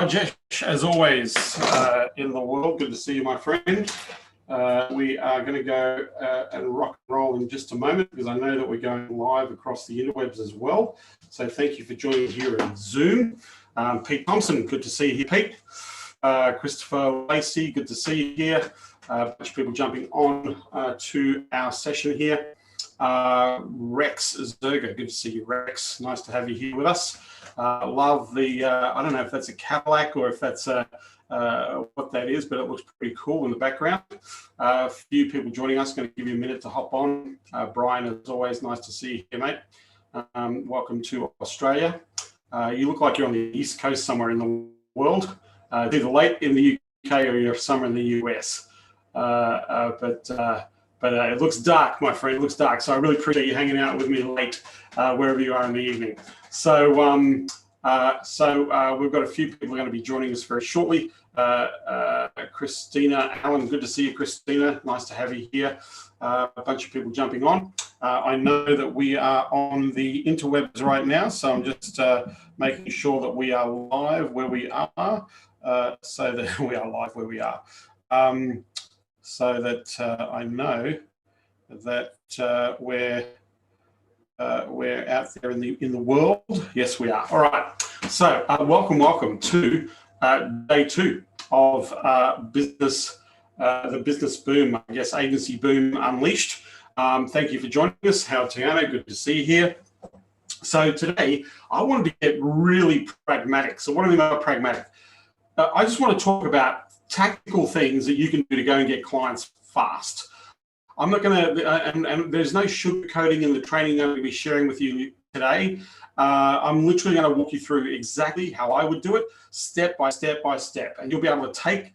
Rajesh, as always, in the world. Good to see you, my friend. We are going to go and rock and roll in just a moment because I know that we're going live across the interwebs as well. So thank you for joining here in Zoom. Pete Thompson, good to see you here, Pete. Christopher Lacey, good to see you here. A bunch of people jumping on to our session here. Rex Zerger, good to see you, Rex. Nice to have you here with us. Love the, I don't know if that's a Cadillac or if that's what that is, but it looks pretty cool in the background. A few people joining us, going to give you a minute to hop on. Brian, as always, nice to see you here, mate. Welcome to Australia. You look like you're on the East Coast somewhere in the world. Either late in the UK or you're somewhere in the US. But it looks dark, my friend. It looks dark. So I really appreciate you hanging out with me late, wherever you are in the evening. So, we've got a few people going to be joining us very shortly. Christina Allen, good to see you, Christina. Nice to have you here. A bunch of people jumping on. I know that we are on the interwebs right now, so I'm just making sure that we are live where we are, so that we are live where we are. So that I know that we're out there in the world. Yes, we are. All right. So welcome to day 2 of the business boom. I guess agency boom unleashed. Thank you for joining us, Howard Tiano. Good to see you here. So today I wanted to get really pragmatic. So what do I mean by pragmatic? I just want to talk about tactical things that you can do to go and get clients fast. I'm not going to, and there's no sugarcoating in the training I'm going to be sharing with you today. I'm literally going to walk you through exactly how I would do it, step by step by step. And you'll be able to take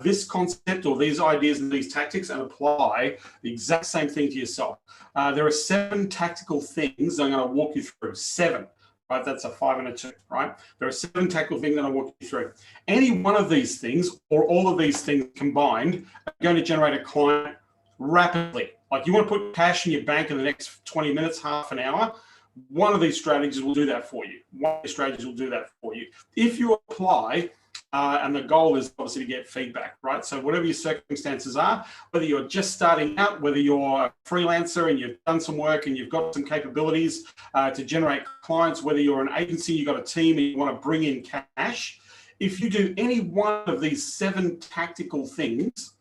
this concept or these ideas and these tactics and apply the exact same thing to yourself. There are 7 tactical things I'm going to walk you through. 7. Right, that's a 5 and a 2, right? There are 7 tactical things that I'll walk you through. Any one of these things or all of these things combined are going to generate a client rapidly. Like you want to put cash in your bank in the next 20 minutes, half an hour, one of these strategies will do that for you. One of these strategies will do that for you. If you apply, and the goal is obviously to get feedback, right? So whatever your circumstances are, whether you're just starting out, whether you're a freelancer and you've done some work and you've got some capabilities to generate clients, whether you're an agency, you've got a team and you want to bring in cash, if you do any one of these 7 tactical things,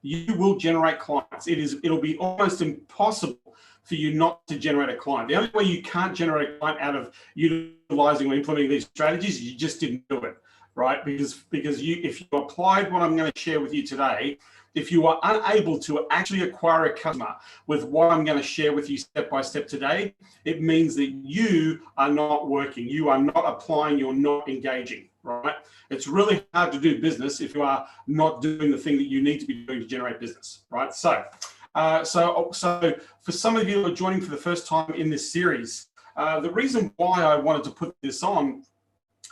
you will generate clients. It'll be almost impossible for you not to generate a client. The only way you can't generate a client out of utilizing or implementing these strategies, you just didn't do it. Right? Because if you applied what I'm going to share with you today, if you are unable to actually acquire a customer with what I'm going to share with you step by step today, it means that you are not working, you are not applying, you're not engaging, right? It's really hard to do business if you are not doing the thing that you need to be doing to generate business, right? So for some of you who are joining for the first time in this series, the reason why I wanted to put this on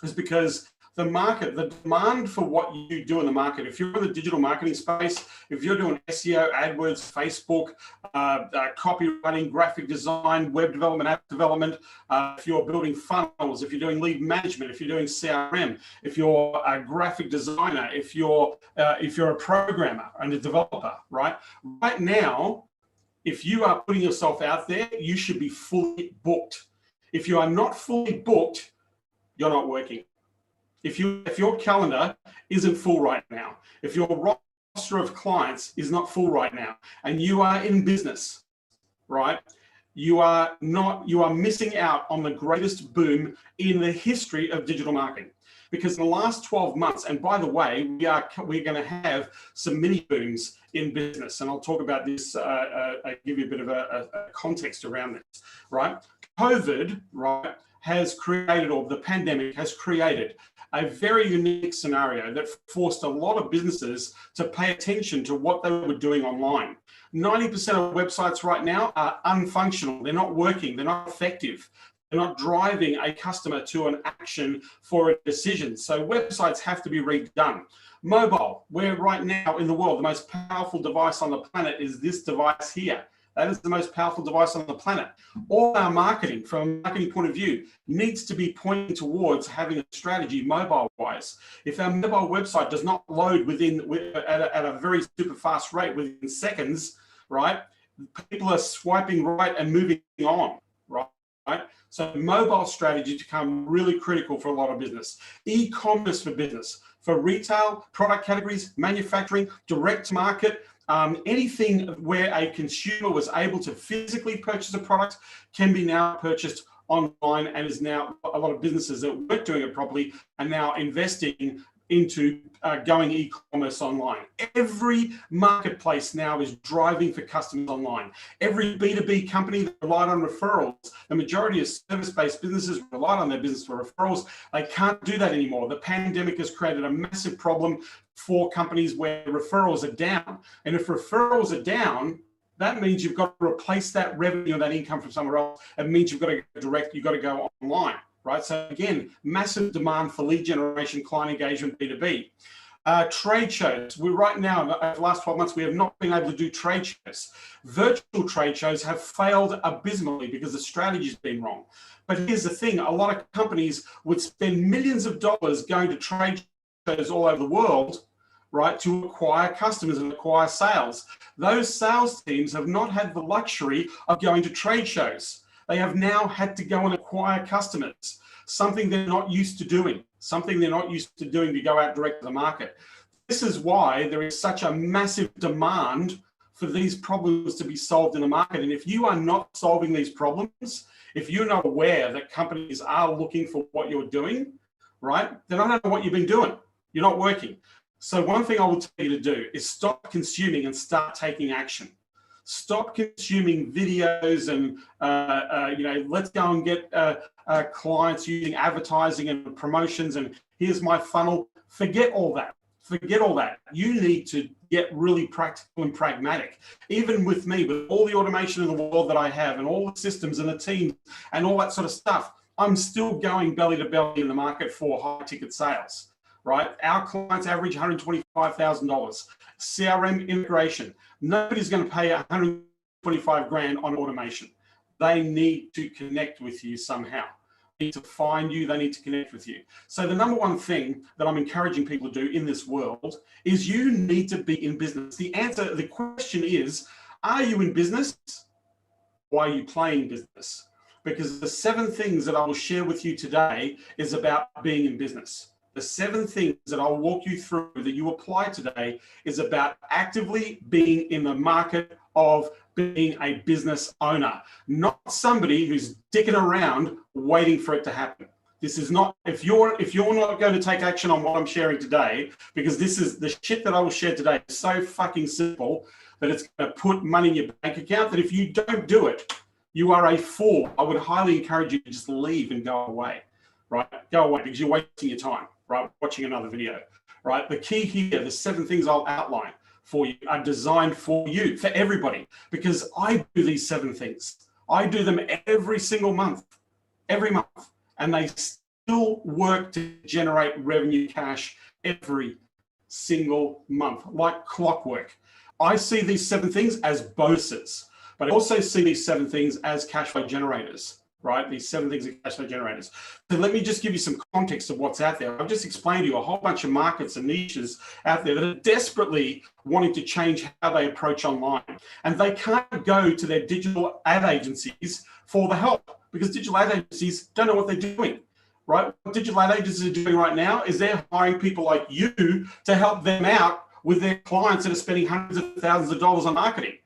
is because the market, the demand for what you do in the market, if you're in the digital marketing space, if you're doing SEO, AdWords, Facebook, copywriting, graphic design, web development, app development, if you're building funnels, if you're doing lead management, if you're doing CRM, if you're a graphic designer, if you're a programmer and a developer, right? Right now, if you are putting yourself out there, you should be fully booked. If you are not fully booked, you're not working. If your calendar isn't full right now, if your roster of clients is not full right now, and you are in business, right, you are missing out on the greatest boom in the history of digital marketing. Because in the last 12 months, and by the way, we're going to have some mini booms in business, and I'll talk about this, give you a bit of a context around this, right? COVID, right, has created, or the pandemic has created, a very unique scenario that forced a lot of businesses to pay attention to what they were doing online. 90% of websites right now are unfunctional. They're not working. They're not effective. They're not driving a customer to an action for a decision. So websites have to be redone. Mobile, where right now in the world, the most powerful device on the planet is this device here. That is the most powerful device on the planet. All our marketing, from a marketing point of view, needs to be pointing towards having a strategy mobile-wise. If our mobile website does not load at a very super fast rate within seconds, right, people are swiping right and moving on, right? So mobile strategy become really critical for a lot of business. E-commerce for business, for retail, product categories, manufacturing, direct market, anything where a consumer was able to physically purchase a product can be now purchased online, and is now a lot of businesses that weren't doing it properly are now investing into going e-commerce online. Every marketplace now is driving for customers online. Every B2B company that relied on referrals, the majority of service-based businesses relied on their business for referrals. They can't do that anymore. The pandemic has created a massive problem for companies where referrals are down. And if referrals are down, that means you've got to replace that revenue and that income from somewhere else. It means you've got to go direct, you've got to go online. Right, so again, massive demand for lead generation, client engagement, B2B. Trade shows. We're right now, over the last 12 months, we have not been able to do trade shows. Virtual trade shows have failed abysmally because the strategy's been wrong. But here's the thing, a lot of companies would spend millions of dollars going to trade shows all over the world, right, to acquire customers and acquire sales. Those sales teams have not had the luxury of going to trade shows. They have now had to go and acquire customers, something they're not used to doing, to go out direct to the market. This is why there is such a massive demand for these problems to be solved in the market. And if you are not solving these problems, if you're not aware that companies are looking for what you're doing, right, then I don't know what you've been doing. You're not working. So one thing I will tell you to do is stop consuming and start taking action. Stop consuming videos and, let's go and get clients using advertising and promotions and here's my funnel. Forget all that. Forget all that. You need to get really practical and pragmatic. Even with me, with all the automation in the world that I have and all the systems and the teams and all that sort of stuff, I'm still going belly to belly in the market for high ticket sales. Right? Our clients average $125,000. CRM integration. Nobody's going to pay $125 grand on automation. They need to connect with you somehow. They need to find you. They need to connect with you. So the number one thing that I'm encouraging people to do in this world is you need to be in business. The question is, are you in business? Why are you playing business? Because the 7 things that I will share with you today is about being in business. The 7 things that I'll walk you through that you apply today is about actively being in the market of being a business owner, not somebody who's dicking around waiting for it to happen. This is not, if you're not going to take action on what I'm sharing today, because this is the shit that I will share today is so fucking simple that it's going to put money in your bank account, that if you don't do it, you are a fool. I would highly encourage you to just leave and go away, right? Go away because you're wasting your time. Right, watching another video, right? The key here, the 7 things I'll outline for you are designed for you, for everybody, because I do these 7 things. I do them every single month, and they still work to generate revenue cash every single month, like clockwork. I see these 7 things as bonuses, but I also see these 7 things as cash flow generators. Right? These 7 things are cash flow generators. So let me just give you some context of what's out there. I've just explained to you a whole bunch of markets and niches out there that are desperately wanting to change how they approach online. And they can't go to their digital ad agencies for the help because digital ad agencies don't know what they're doing. Right? What digital ad agencies are doing right now is they're hiring people like you to help them out with their clients that are spending hundreds of thousands of dollars on marketing.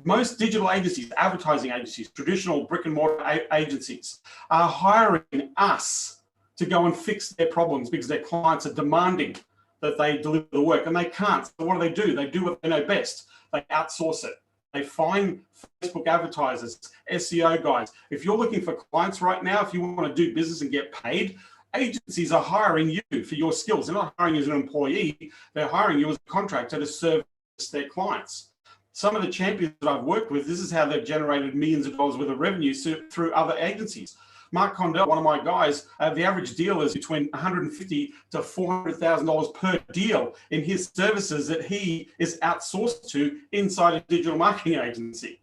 Most digital agencies, advertising agencies, traditional brick and mortar agencies are hiring us to go and fix their problems because their clients are demanding that they deliver the work and they can't. So what do? They do what they know best. They outsource it. They find Facebook advertisers, SEO guys. If you're looking for clients right now, if you want to do business and get paid, agencies are hiring you for your skills. They're not hiring you as an employee. They're hiring you as a contractor to service their clients. Some of the champions that I've worked with, this is how they've generated millions of dollars worth of revenue through other agencies. Mark Condell, one of my guys, the average deal is between $150,000 to $400,000 per deal in his services that he is outsourced to inside a digital marketing agency,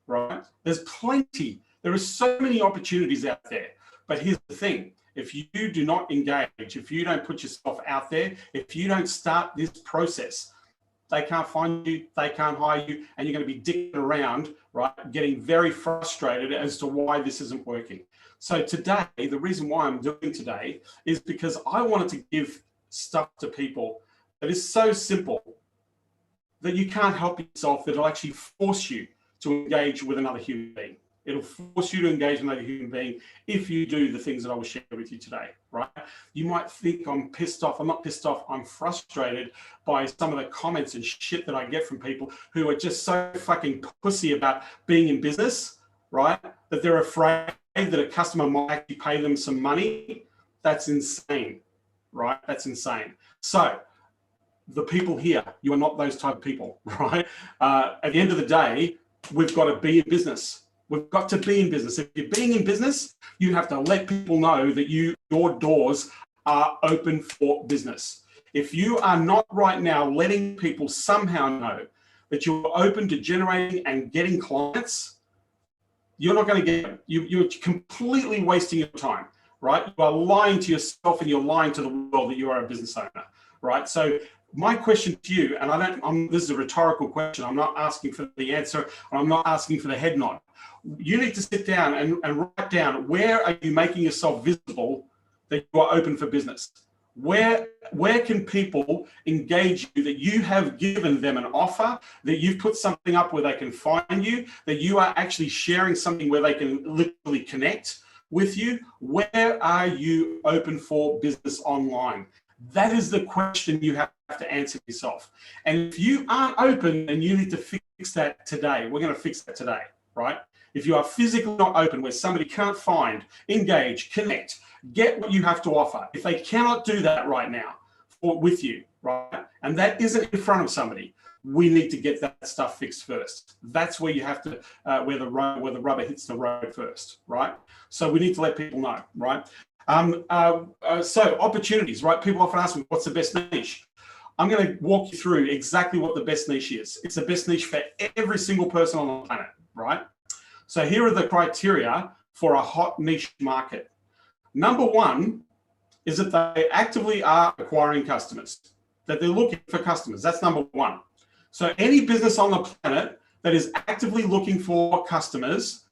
right? There's plenty. There are so many opportunities out there. But here's the thing. If you do not engage, if you don't put yourself out there, if you don't start this process, they can't find you, they can't hire you, and you're going to be dicking around, right? Getting very frustrated as to why this isn't working. So today, the reason why I'm doing today is because I wanted to give stuff to people that is so simple that you can't help yourself, that it'll actually force you to engage with another human being. It'll force you to engage with another human being if you do the things that I will share with you today, right? You might think I'm pissed off. I'm not pissed off. I'm frustrated by some of the comments and shit that I get from people who are just so fucking pussy about being in business, right? That they're afraid that a customer might actually pay them some money. That's insane, right? That's insane. So the people here, you are not those type of people, right? At the end of the day, we've got to be in business. We've got to be in business. If you're being in business, you have to let people know that your doors are open for business. If you are not right now letting people somehow know that you're open to generating and getting clients, you're not going to get them. You're completely wasting your time, right? You are lying to yourself and you're lying to the world that you are a business owner, right? So my question to you, and this is a rhetorical question. I'm not asking for the answer. And I'm not asking for the head nod. You need to sit down and write down, where are you making yourself visible that you are open for business? Where can people engage you, that you have given them an offer, that you've put something up where they can find you, that you are actually sharing something where they can literally connect with you? Where are you open for business online? That is the question you have to answer yourself. And if you aren't open, then you need to fix that today. We're going to fix that today, right? If you are physically not open, where somebody can't find, engage, connect, get what you have to offer. If they cannot do that right now with you, right, and that isn't in front of somebody, we need to get that stuff fixed first. That's where you have to, where the rubber hits the road first, right? So we need to let people know, right? So opportunities, right? People often ask me, what's the best niche? I'm going to walk you through exactly what the best niche is. It's the best niche for every single person on the planet, right? So here are the criteria for a hot niche market. Number one is that they actively are acquiring customers, that they're looking for customers. That's number one. So any business on the planet that is actively looking for customers,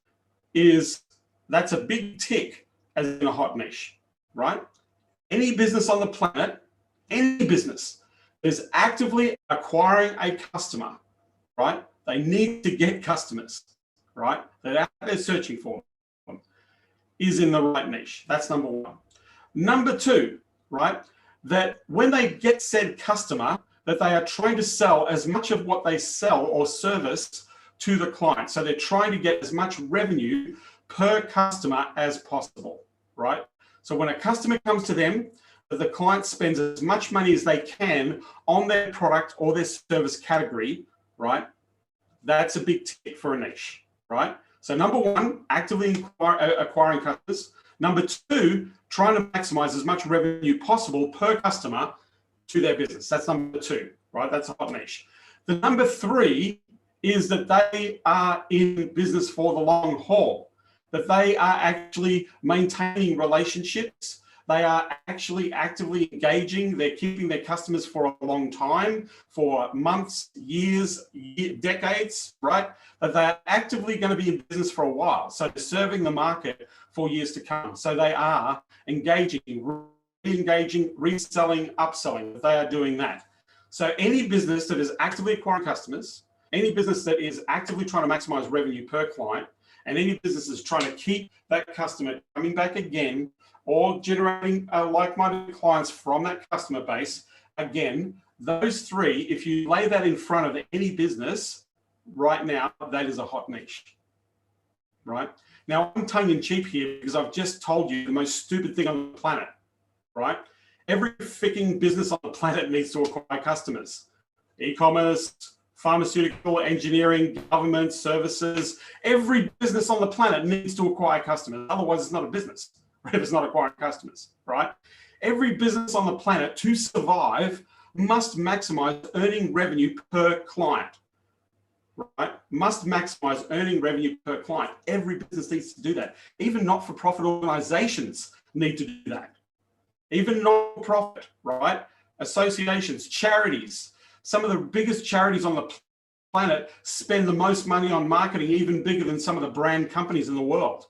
that's a big tick as in a hot niche, right? Any business on the planet, any business is actively acquiring a customer, right? They need to get customers, right? That they're searching for them, is in the right niche. That's number one. Number two, right? That when they get said customer, that they are trying to sell as much of what they sell or service to the client. So they're trying to get as much revenue per customer as possible, right? So when a customer comes to them, the client spends as much money as they can on their product or their service category, right? That's a big tick for a niche, right? So number one, actively acquiring customers. Number two, trying to maximize as much revenue possible per customer to their business. That's number two, right? That's a hot niche. The number three is that they are in business for the long haul, that they are actually maintaining relationships. They are actually actively engaging. They're keeping their customers for a long time, for months, years, decades, right? But they're actively going to be in business for a while. So they're serving the market for years to come. So they are engaging, re-engaging, reselling, upselling. They are doing that. So any business that is actively acquiring customers, any business that is actively trying to maximize revenue per client, and any business is trying to keep that customer coming back again, or generating like-minded clients from that customer base, again, those three, if you lay that in front of any business right now, that is a hot niche, right? Now, I'm tongue-in-cheek here because I've just told you the most stupid thing on the planet, right? Every freaking business on the planet needs to acquire customers. E-commerce, pharmaceutical, engineering, government, services, every business on the planet needs to acquire customers. Otherwise, it's not a business. If it's not acquiring customers, right? Every business on the planet to survive must maximize earning revenue per client. right? Must maximize earning revenue per client. Every business needs to do that. Even not-for-profit organizations need to do that. Even not-for-profit, right? Associations, charities. Some of the biggest charities on the planet spend the most money on marketing, even bigger than some of the brand companies in the world.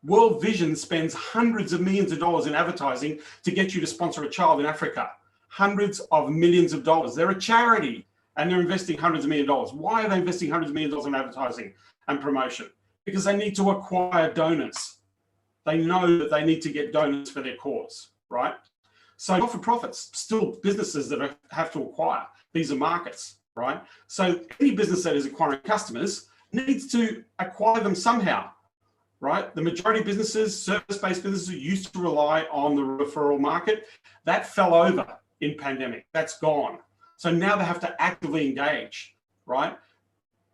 World Vision spends hundreds of millions of dollars in advertising to get you to sponsor a child in Africa. Hundreds of millions of dollars. They're a charity and they're investing hundreds of millions of dollars. Why are they investing hundreds of millions of dollars in advertising and promotion? Because they need to acquire donors. They know that they need to get donors for their cause, right? So not-for-profits, still businesses that have to acquire. These are markets, right? So any business that is acquiring customers needs to acquire them somehow, right? The majority of businesses, service-based businesses, used to rely on the referral market. That fell over in pandemic. That's gone. So now they have to actively engage, right?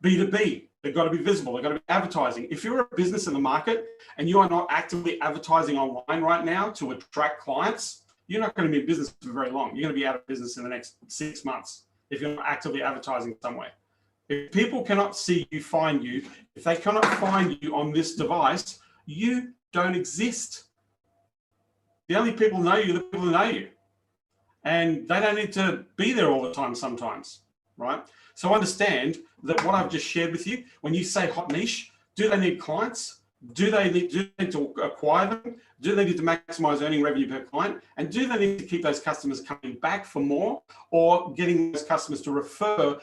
B2B, they've got to be visible. They've got to be advertising. If you're a business in the market and you are not actively advertising online right now to attract clients, you're not going to be in business for very long. You're going to be out of business in the next 6 months if you're not actively advertising somewhere. If people cannot see you, find you, if they cannot find you on this device, you don't exist. The only people who know you are the people who know you. And they don't need to be there all the time sometimes, right? So understand that what I've just shared with you, when you say hot niche, do they need clients? Do they need to acquire them? Do they need to maximize earning revenue per client? And do they need to keep those customers coming back for more, or getting those customers to refer,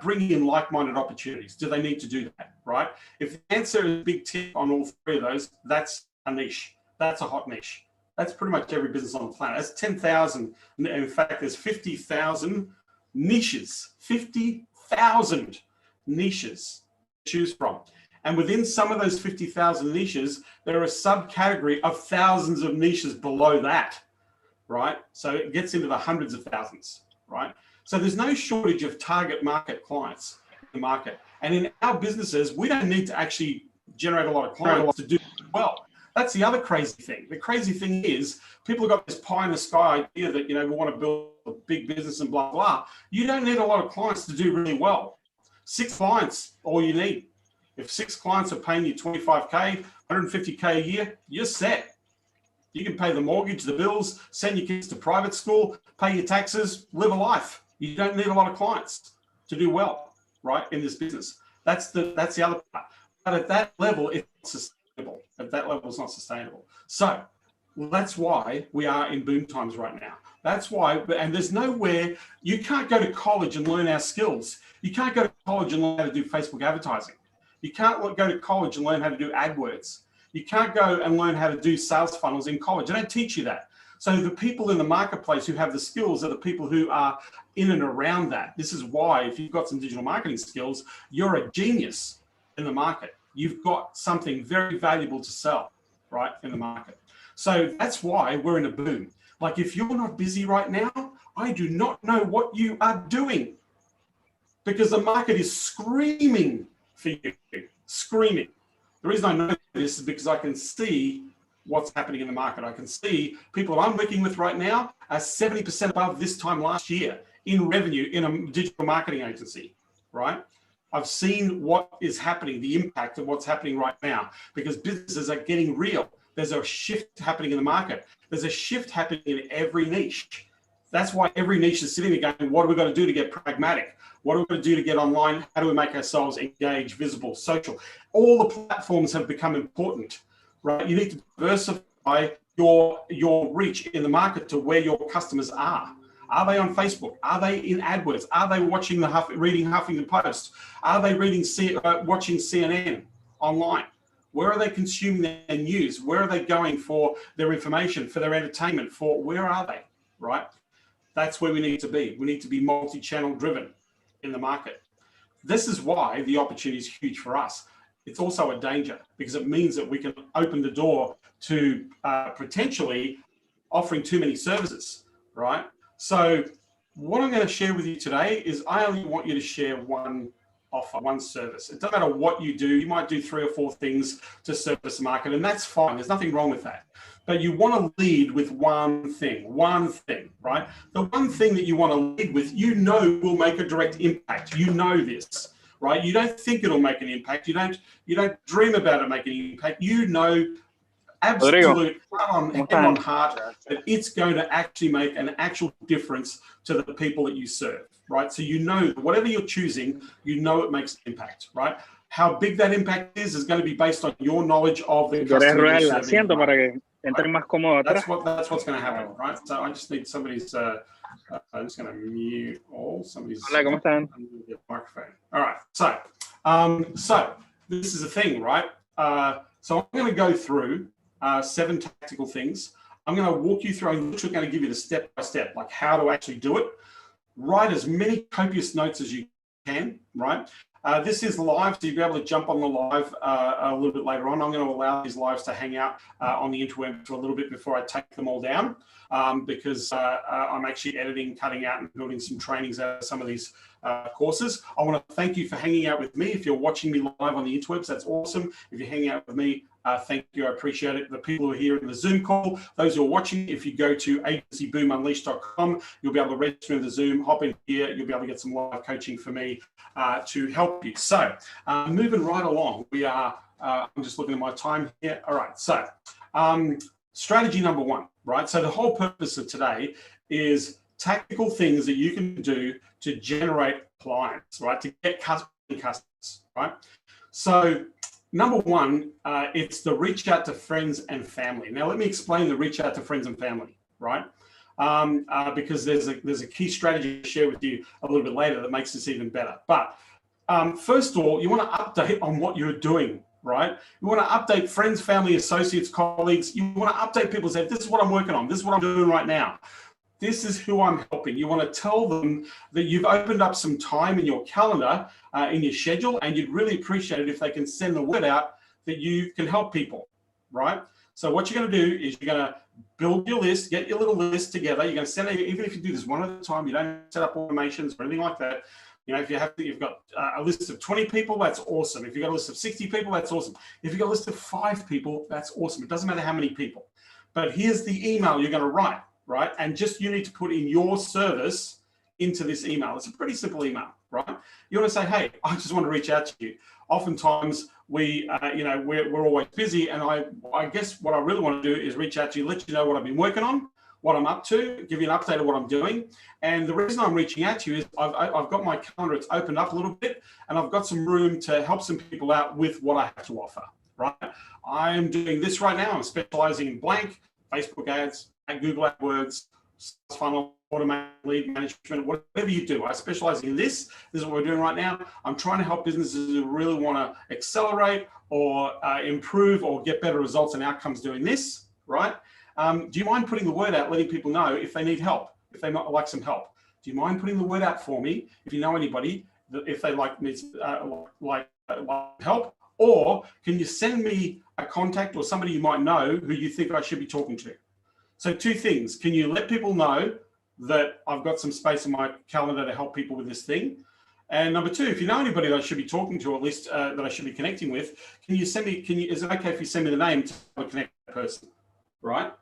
bringing in like-minded opportunities? Do they need to do that, right? If the answer is a big tip on all three of those, that's a niche. That's a hot niche. That's pretty much every business on the planet. That's 10,000. In fact, there's 50,000 niches, 50,000 niches to choose from. And within some of those 50,000 niches, there are a subcategory of thousands of niches below that, right? So it gets into the hundreds of thousands, right? So there's no shortage of target market clients in the market. And in our businesses, we don't need to actually generate a lot of clients to do well. That's the other crazy thing. The crazy thing is people have got this pie in the sky idea that, you know, we want to build a big business and blah, blah. You don't need a lot of clients to do really well. 6 clients, all you need. If 6 clients are paying you 25K, 150K a year, you're set. You can pay the mortgage, the bills, send your kids to private school, pay your taxes, live a life. You don't need a lot of clients to do well, right, in this business. That's the other part. But at that level, it's sustainable. At that level, it's not sustainable. So that's why we are in boom times right now. That's why, and there's nowhere, you can't go to college and learn our skills. You can't go to college and learn how to do Facebook advertising. You can't go to college and learn how to do AdWords. You can't go and learn how to do sales funnels in college. They don't teach you that. So the people in the marketplace who have the skills are the people who are in and around that. This is why, if you've got some digital marketing skills, you're a genius in the market. You've got something very valuable to sell, right, in the market. So that's why we're in a boom. Like, if you're not busy right now, I do not know what you are doing, because the market is screaming for you, screaming. The reason I know this is because I can see what's happening in the market. I can see people I'm working with right now are 70% above this time last year in revenue in a digital marketing agency, right? I've seen what is happening, the impact of what's happening right now, because businesses are getting real. There's a shift happening in the market. There's a shift happening in every niche. That's why every niche is sitting there going, what do we got to do to get pragmatic? What are we going to do to get online? How do we make ourselves engaged, visible, social? All the platforms have become important, right? You need to diversify your reach in the market to where your customers are. Are they on Facebook? Are they in AdWords? Are they watching reading Huffington Post? Are they watching CNN online? Where are they consuming their news? Where are they going for their information, for their entertainment? Where are they, right? That's where we need to be. We need to be multi-channel driven in the market. This is why the opportunity is huge for us. It's also a danger, because it means that we can open the door to potentially offering too many services, right? So what I'm going to share with you today is I only want you to share one offer, one service. It doesn't matter what you do. You might do 3 or 4 things to service the market, and that's fine. There's nothing wrong with that. But you want to lead with one thing, right? The one thing that you want to lead with, you know, will make a direct impact. You know this. right? You don't think it'll make an impact. You don't dream about it making an impact. You know, absolute head on heart that it's going to actually make an actual difference to the people that you serve, right? So you know, whatever you're choosing, you know it makes an impact, right? How big that impact is going to be based on your knowledge of the customer you're serving. Right? That's what's going to happen, right? So I just need somebody's. I'm just going to mute all somebody's microphone. All right. So this is the thing, right? So I'm going to go through 7 tactical things. I'm going to walk you through. I'm literally going to give you the step by step, like how to actually do it. Write as many copious notes as you can, right? This is live, so you'll be able to jump on the live a little bit later on. I'm going to allow these lives to hang out on the interweb for a little bit before I take them all down, because I'm actually editing, cutting out, and building some trainings out of some of these courses. I want to thank you for hanging out with me. If you're watching me live on the interwebs, that's awesome. If you're hanging out with me, thank you. I appreciate it. The people who are here in the Zoom call, those who are watching, if you go to agencyboomunleashed.com, you'll be able to register in the Zoom, hop in here, you'll be able to get some live coaching for me to help you. So moving right along, we are, I'm just looking at my time here. All right, so strategy number 1, right? So the whole purpose of today is tactical things that you can do to generate clients, right? To get customers, right? So number 1, it's the reach out to friends and family. Now, let me explain the reach out to friends and family, right? Because there's a key strategy to share with you a little bit later that makes this even better. But first of all, you want to update on what you're doing, right? You want to update friends, family, associates, colleagues. You want to update people and say, this is what I'm working on. This is what I'm doing right now. This is who I'm helping. You want to tell them that you've opened up some time in your calendar, in your schedule, and you'd really appreciate it if they can send the word out that you can help people, right? So what you're going to do is you're going to build your list, get your little list together. You're going to send it, even if you do this one at a time, you don't set up automations or anything like that. You know, if you've got a list of 20 people, that's awesome. If you've got a list of 60 people, that's awesome. If you've got a list of 5 people, that's awesome. It doesn't matter how many people. But here's the email you're going to write, right? And just you need to put in your service into this email. It's a pretty simple email, right? You want to say, hey, I just want to reach out to you. Oftentimes we, we're always busy, and I guess what I really want to do is reach out to you, let you know what I've been working on, what I'm up to, give you an update of what I'm doing. And the reason I'm reaching out to you is I've got my calendar, it's opened up a little bit, and I've got some room to help some people out with what I have to offer, right? I'm doing this right now. I'm specializing in blank, Facebook ads, Google AdWords, funnel, automated lead management, whatever you do. I specialize in this. This is what we're doing right now. I'm trying to help businesses who really want to accelerate or improve or get better results and outcomes doing this, right? Do you mind putting the word out, letting people know if they need help, if they might like some help? Do you mind putting the word out for me if you know anybody, if they like help? Or can you send me a contact or somebody you might know who you think I should be talking to? So 2 things. Can you let people know that I've got some space in my calendar to help people with this thing? And number 2, if you know anybody that I should be talking to, or at least that I should be connecting with, can you send me, is it okay if you send me the name to connect that person, right?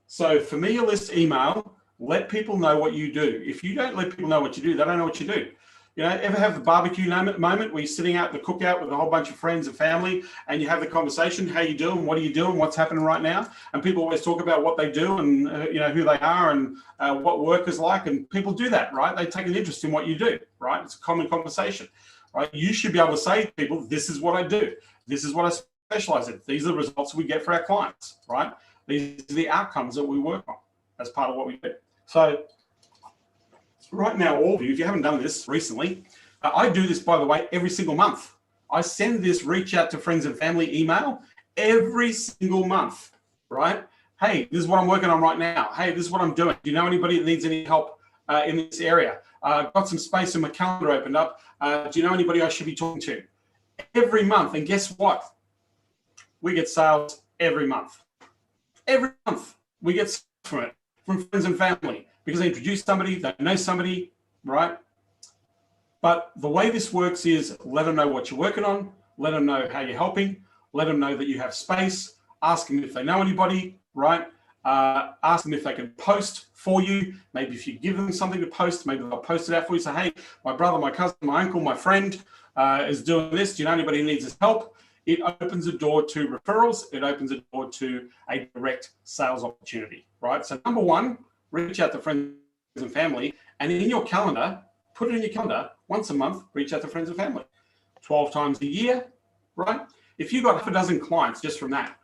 So familiar list email, let people know what you do. If you don't let people know what you do, they don't know what you do. You know, ever have the barbecue moment where you're sitting out at the cookout with a whole bunch of friends and family, and you have the conversation, how you doing, what are you doing, what's happening right now? And people always talk about what they do and, who they are and what work is like. And people do that, right? They take an interest in what you do, right? It's a common conversation, right? You should be able to say to people, this is what I do. This is what I specialize in. These are the results we get for our clients, right? These are the outcomes that we work on as part of what we do. So right now, all of you, if you haven't done this recently, I do this, by the way, every single month. I send this reach out to friends and family email every single month, right? Hey, this is what I'm working on right now. Hey, this is what I'm doing. Do you know anybody that needs any help in this area? I've got some space in my calendar opened up. Do you know anybody I should be talking to? Every month. And guess what? We get sales every month. Every month we get sales from it, from friends and family, because they introduce somebody, they know somebody, right? But the way this works is let them know what you're working on, let them know how you're helping, let them know that you have space, ask them if they know anybody, right? Ask them if they can post for you. Maybe if you give them something to post, maybe they'll post it out for you. Say, hey, my brother, my cousin, my uncle, my friend is doing this. Do you know anybody who needs this help? It opens a door to referrals. It opens a door to a direct sales opportunity, right? So number one, reach out to friends and family, and in your calendar, put it in your calendar, once a month, reach out to friends and family. 12 times a year, right? If you got half a dozen clients just from that,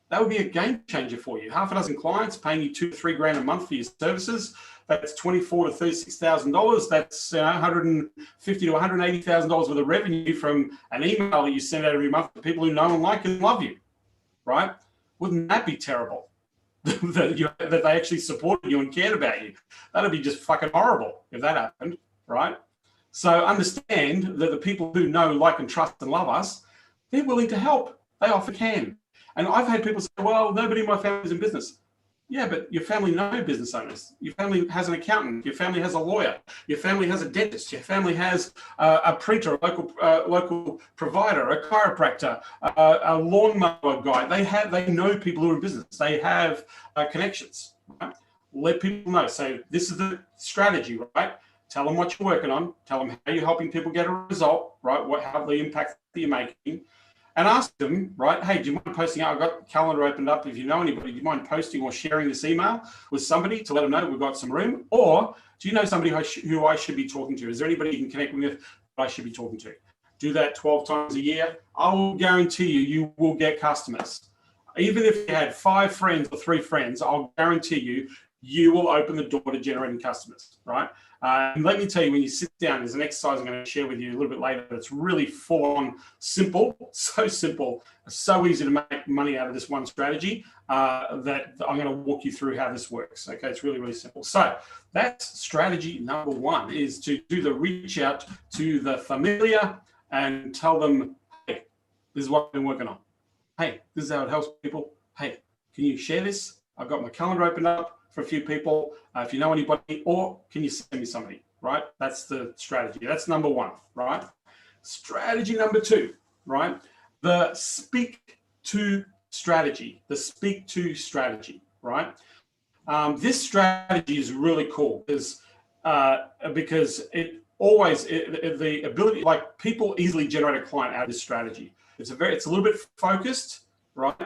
that would be a game changer for you. Half a dozen clients paying you $2 to $3 grand a month for your services. That's $24,000 to $36,000. That's $150,000 to $180,000 worth of revenue from an email that you send out every month to people who know and like and love you, right? Wouldn't that be terrible? that they actually supported you and cared about you. That'd be just fucking horrible if that happened, right? So understand that the people who know, like, and trust and love us, they're willing to help. They often can. And I've had people say, well, nobody in my family is in business. Yeah, but your family know business owners. Your family has an accountant. Your family has a lawyer. Your family has a dentist. Your family has a printer, a local provider, a chiropractor, a lawnmower guy. They know people who are in business. They have connections. Right? Let people know. So this is the strategy, right? Tell them what you're working on. Tell them how you're helping people get a result, right? How the impact that you're making. And ask them, right, hey, do you mind posting out? I've got the calendar opened up. If you know anybody, do you mind posting or sharing this email with somebody to let them know that we've got some room? Or do you know somebody who I should be talking to? Is there anybody you can connect with that I should be talking to? Do that 12 times a year. I will guarantee you will get customers. Even if you had 5 friends or 3 friends, I'll guarantee you will open the door to generating customers, right? And let me tell you, when you sit down, there's an exercise I'm going to share with you a little bit later. It's really full-on simple, so easy to make money out of this one strategy that I'm going to walk you through how this works. Okay, it's really, really simple. So that's strategy number 1, is to do the reach out to the familiar and tell them, hey, this is what I've been working on. Hey, this is how it helps people. Hey, can you share this? I've got my calendar opened up for a few people. If you know anybody, or can you send me somebody, right? That's the strategy. That's number 1, right? Strategy number 2, right? The speak to strategy, right? This strategy is really cool because it always, the ability, like, people easily generate a client out of this strategy. It's a little bit focused, right?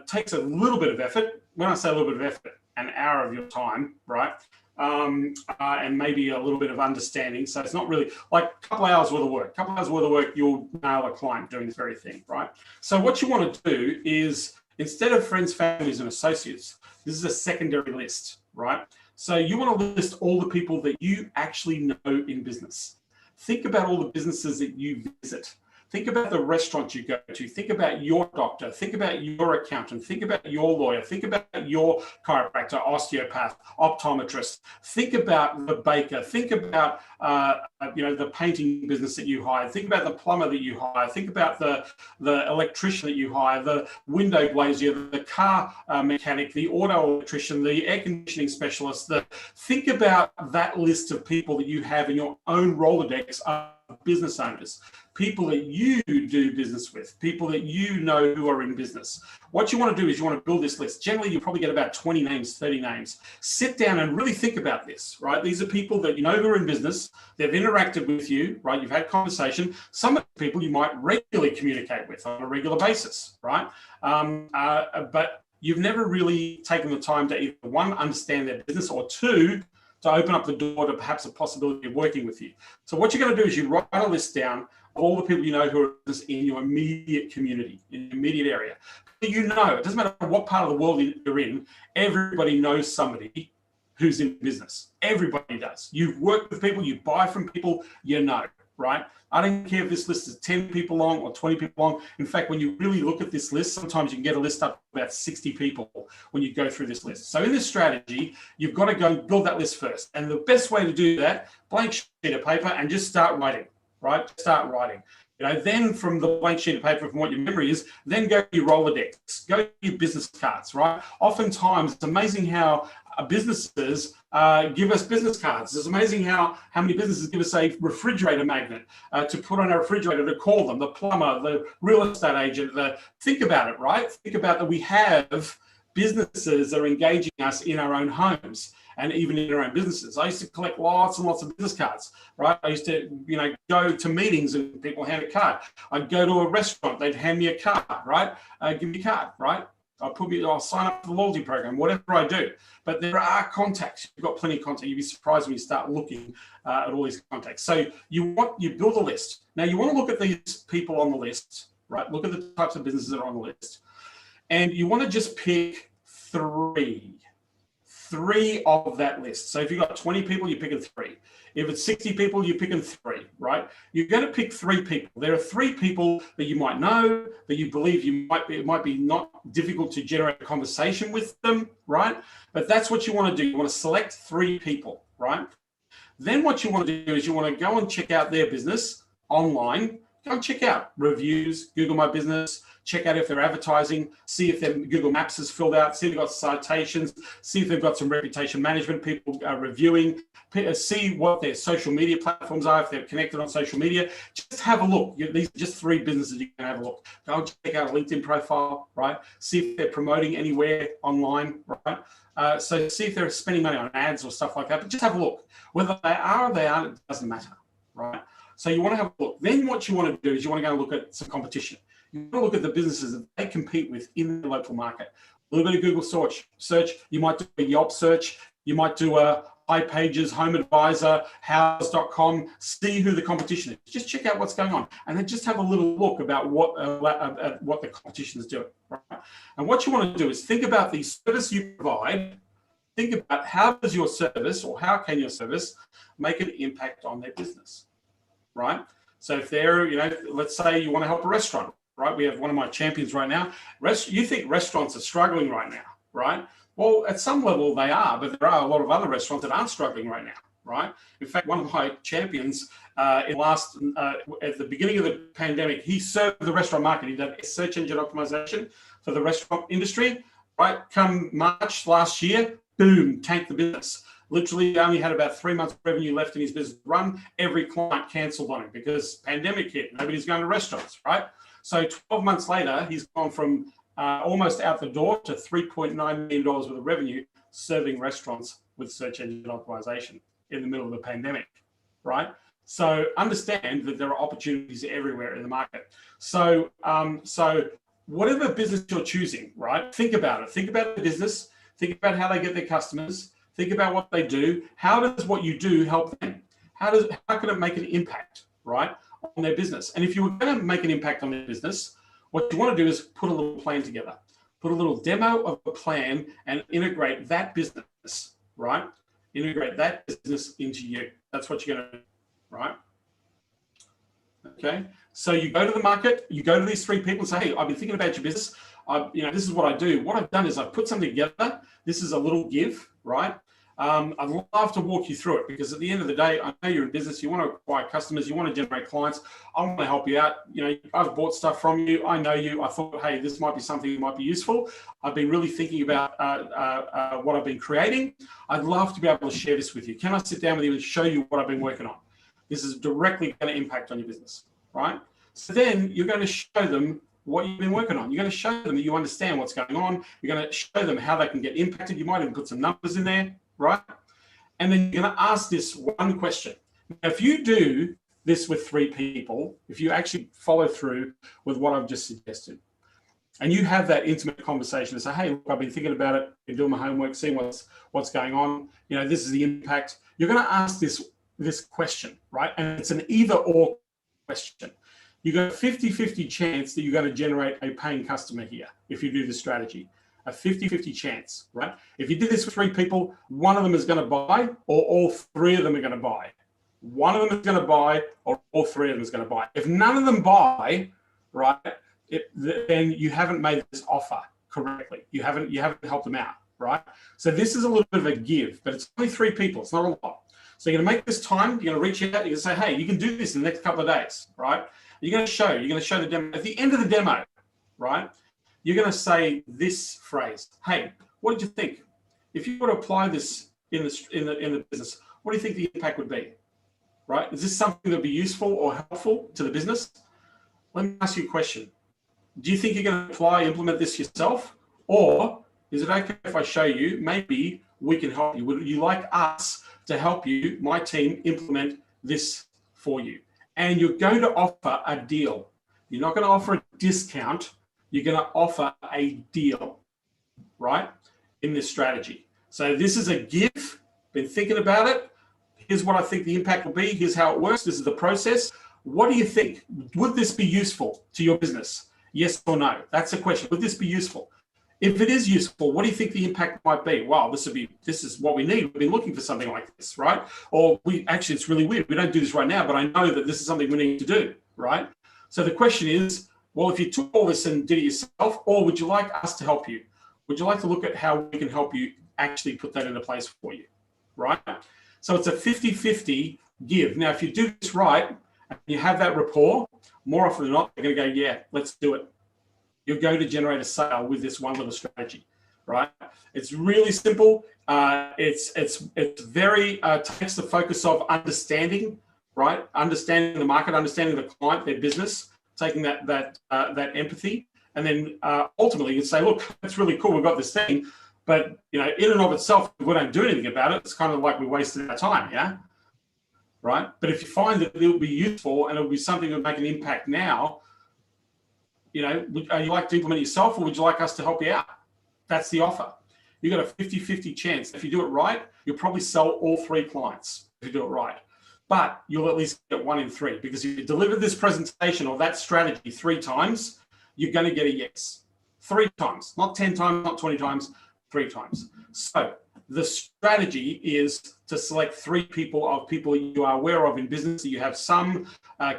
Takes a little bit of effort. When I say a little bit of effort, an hour of your time, right? And maybe a little bit of understanding. So it's not really like a couple hours worth of work. You'll nail a client doing this very thing, right? So what you want to do is, instead of friends, families, and associates, this is a secondary list, right? So you want to list all the people that you actually know in business. Think about all the businesses that you visit. Think about the restaurants you go to. Think about your doctor. Think about your accountant. Think about your lawyer. Think about your chiropractor, osteopath, optometrist. Think about the baker. Think about the painting business that you hire. Think about the plumber that you hire. Think about the electrician that you hire, the window glazier, the car mechanic, the auto electrician, the air conditioning specialist. Think about that list of people that you have in your own Rolodex of business owners. People that you do business with, people that you know who are in business. What you want to do is you want to build this list. Generally, you'll probably get about 20 names, 30 names. Sit down and really think about this, right? These are people that you know who are in business. They've interacted with you, right? You've had conversation. Some of the people you might regularly communicate with on a regular basis, right? But you've never really taken the time to either, 1, understand their business, or 2, to open up the door to perhaps a possibility of working with you. So what you're going to do is you write a list down of all the people you know who are in your immediate community, in your immediate area. You know, it doesn't matter what part of the world you're in, everybody knows somebody who's in business. Everybody does. You've worked with people, you buy from people, you know, right? I don't care if this list is 10 people long or 20 people long. In fact, when you really look at this list, sometimes you can get a list up to about 60 people when you go through this list. So in this strategy, you've got to go and build that list first. And the best way to do that, blank sheet of paper and just start writing, right? Start writing. Then from the blank sheet of paper, from what your memory is, then go to your Rolodex, go to your business cards, right? Oftentimes, it's amazing how businesses give us business cards. It's amazing how many businesses give us a refrigerator magnet to put on our refrigerator, to call them, the plumber, the real estate agent. Think about it, right? Think about that we have businesses are engaging us in our own homes and even in our own businesses. I used to collect lots and lots of business cards, right? I used to, go to meetings and people hand a card. I'd go to a restaurant, they'd hand me a card, right? Give me a card, right? I'll sign up for the loyalty program, whatever I do. But there are contacts. You've got plenty of contact. You'd be surprised when you start looking at all these contacts. So you build a list. Now you want to look at these people on the list, right? Look at the types of businesses that are on the list. And you want to just pick three of that list. So if you've got 20 people, you're picking 3. If it's 60 people, you're picking 3, right? You're going to pick 3 people. There are 3 people that you might know, that you believe it might be not difficult to generate a conversation with them, right? But that's what you want to do. You want to select 3 people, right? Then what you want to do is you want to go and check out their business online. Go and check out reviews, Google My Business, check out if they're advertising, see if their Google Maps is filled out, see if they've got citations, see if they've got some reputation management people reviewing, see what their social media platforms are, if they're connected on social media. Just have a look. These are just 3 businesses you can have a look. Go and check out a LinkedIn profile, right? See if they're promoting anywhere online, right? So see if they're spending money on ads or stuff like that, but just have a look. Whether they are or they aren't, it doesn't matter, right? So you want to have a look. Then what you want to do is you want to go and look at some competition. You want to look at the businesses that they compete with in the local market. A little bit of Google search. You might do a Yelp search. You might do a iPages, Home Advisor, House.com. See who the competition is. Just check out what's going on, and then just have a little look about what the competition is doing. Right? And what you want to do is think about the service you provide. Think about how does your service, or how can your service make an impact on their business, right? So if they're, let's say you want to help a restaurant. Right, we have one of my champions right now. You think restaurants are struggling right now, right? Well, at some level they are, but there are a lot of other restaurants that aren't struggling right now, right? In fact, one of my champions at the beginning of the pandemic, he served the restaurant market. He did search engine optimization for the restaurant industry, right? Come March last year, boom, tanked the business. Literally only had about 3 months of revenue left in his business run. Every client canceled on him because pandemic hit. Nobody's going to restaurants, right? So 12 months later, he's gone from almost out the door to $3.9 million worth of revenue serving restaurants with search engine optimization in the middle of the pandemic, right? So understand that there are opportunities everywhere in the market. So, whatever business you're choosing, right? Think about it. Think about the business. Think about how they get their customers. Think about what they do. How does what you do help them? How can it make an impact, right, on their business? And if you were going to make an impact on their business, what you want to do is put a little plan together. Put a little demo of a plan and integrate that business, right? Integrate that business into you. That's what you're going to do, right? Okay. So you go to the market, you go to these 3 people and say, hey, I've been thinking about your business. This is what I do. What I've done is I've put something together. This is a little give, right? I'd love to walk you through it because at the end of the day, I know you're in business. You want to acquire customers. You want to generate clients. I want to help you out. I've bought stuff from you. I know you. I thought, hey, this might be something that might be useful. I've been really thinking about what I've been creating. I'd love to be able to share this with you. Can I sit down with you and show you what I've been working on? This is directly going to impact on your business, right? So then you're going to show them what you've been working on. You're going to show them that you understand what's going on. You're going to show them how they can get impacted. You might even put some numbers in there, right? And then you're going to ask this one question. Now, if you do this with 3 people, if you actually follow through with what I've just suggested, and you have that intimate conversation and say, hey, look, I've been thinking about it, been doing my homework, seeing what's going on, this is the impact. You're going to ask this question, right? And it's an either or question. You got a 50-50 chance that you're going to generate a paying customer here if you do this strategy. A 50-50 chance, right? If you did this with 3 people, one of them is going to buy or all 3 of them are going to buy. One of them is going to buy or all 3 of them is going to buy. If none of them buy, right, then you haven't made this offer correctly. You haven't helped them out, right? So this is a little bit of a give, but it's only 3 people. It's not a lot. So you're going to make this time. You're going to reach out. You're going to say, hey, you can do this in the next couple of days, right? You're going to show the demo. At the end of the demo, right, you're going to say this phrase. Hey, what did you think? If you were to apply this in the business, what do you think the impact would be? Right? Is this something that would be useful or helpful to the business? Let me ask you a question. Do you think you're going to implement this yourself? Or Is it okay if I show you? Maybe we can help you. Would you like us to help you, my team, implement this for you? And you're going to offer a deal. You're not going to offer a discount. You're going to offer a deal, right, in this strategy. So this is a give. Been thinking about it. Here's what I think the impact will be. Here's how it works. This is the process. What do you think? Would this be useful to your business? Yes or no? That's the question. Would this be useful? If it is useful, what do you think the impact might be? Wow, this is what we need. We've been looking for something like this, right? Or actually, it's really weird. We don't do this right now, but I know that this is something we need to do, right? So the question is, well, if you took all this and did it yourself, or would you like us to help you? Would you like to look at how we can help you actually put that into place for you, right? So it's a 50-50 give. Now, if you do this right, and you have that rapport, more often than not, they're going to go, yeah, let's do it. You're going to generate a sale with this one little strategy, right? It's really simple. It's very takes the focus of understanding, right? Understanding the market, understanding the client, their business, taking that empathy, and then ultimately you say, look, that's really cool. We've got this thing, but in and of itself, if we don't do anything about it, it's kind of like we wasted our time, yeah, right? But if you find that it'll be useful and it'll be something that will make an impact now, would you like to implement it yourself, or would you like us to help you out? That's the offer. You've got a 50-50 chance. If you do it right, you'll probably sell all 3 clients if you do it right. But you'll at least get 1 in 3, because if you deliver this presentation or that strategy 3 times, you're going to get a yes. 3 times, not 10 times, not 20 times, 3 times. So the strategy is to select 3 people you are aware of in business that you have some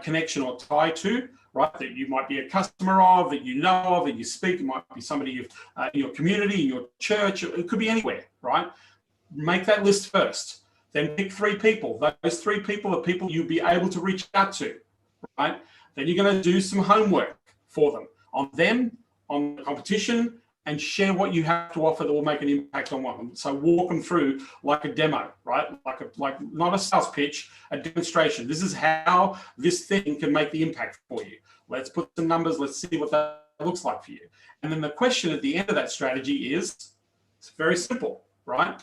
connection or tie to, right? That you might be a customer of, that you know of, that you speak. It might be somebody in your community, in your church. It could be anywhere, right? Make that list first. Then pick 3 people. Those 3 people are people you'll be able to reach out to, right? Then you're going to do some homework for them, on the competition, and share what you have to offer that will make an impact on one of them. So walk them through like a demo, right? Like not a sales pitch, a demonstration. This is how this thing can make the impact for you. Let's put some numbers. Let's see what that looks like for you. And then the question at the end of that strategy is, it's very simple, right?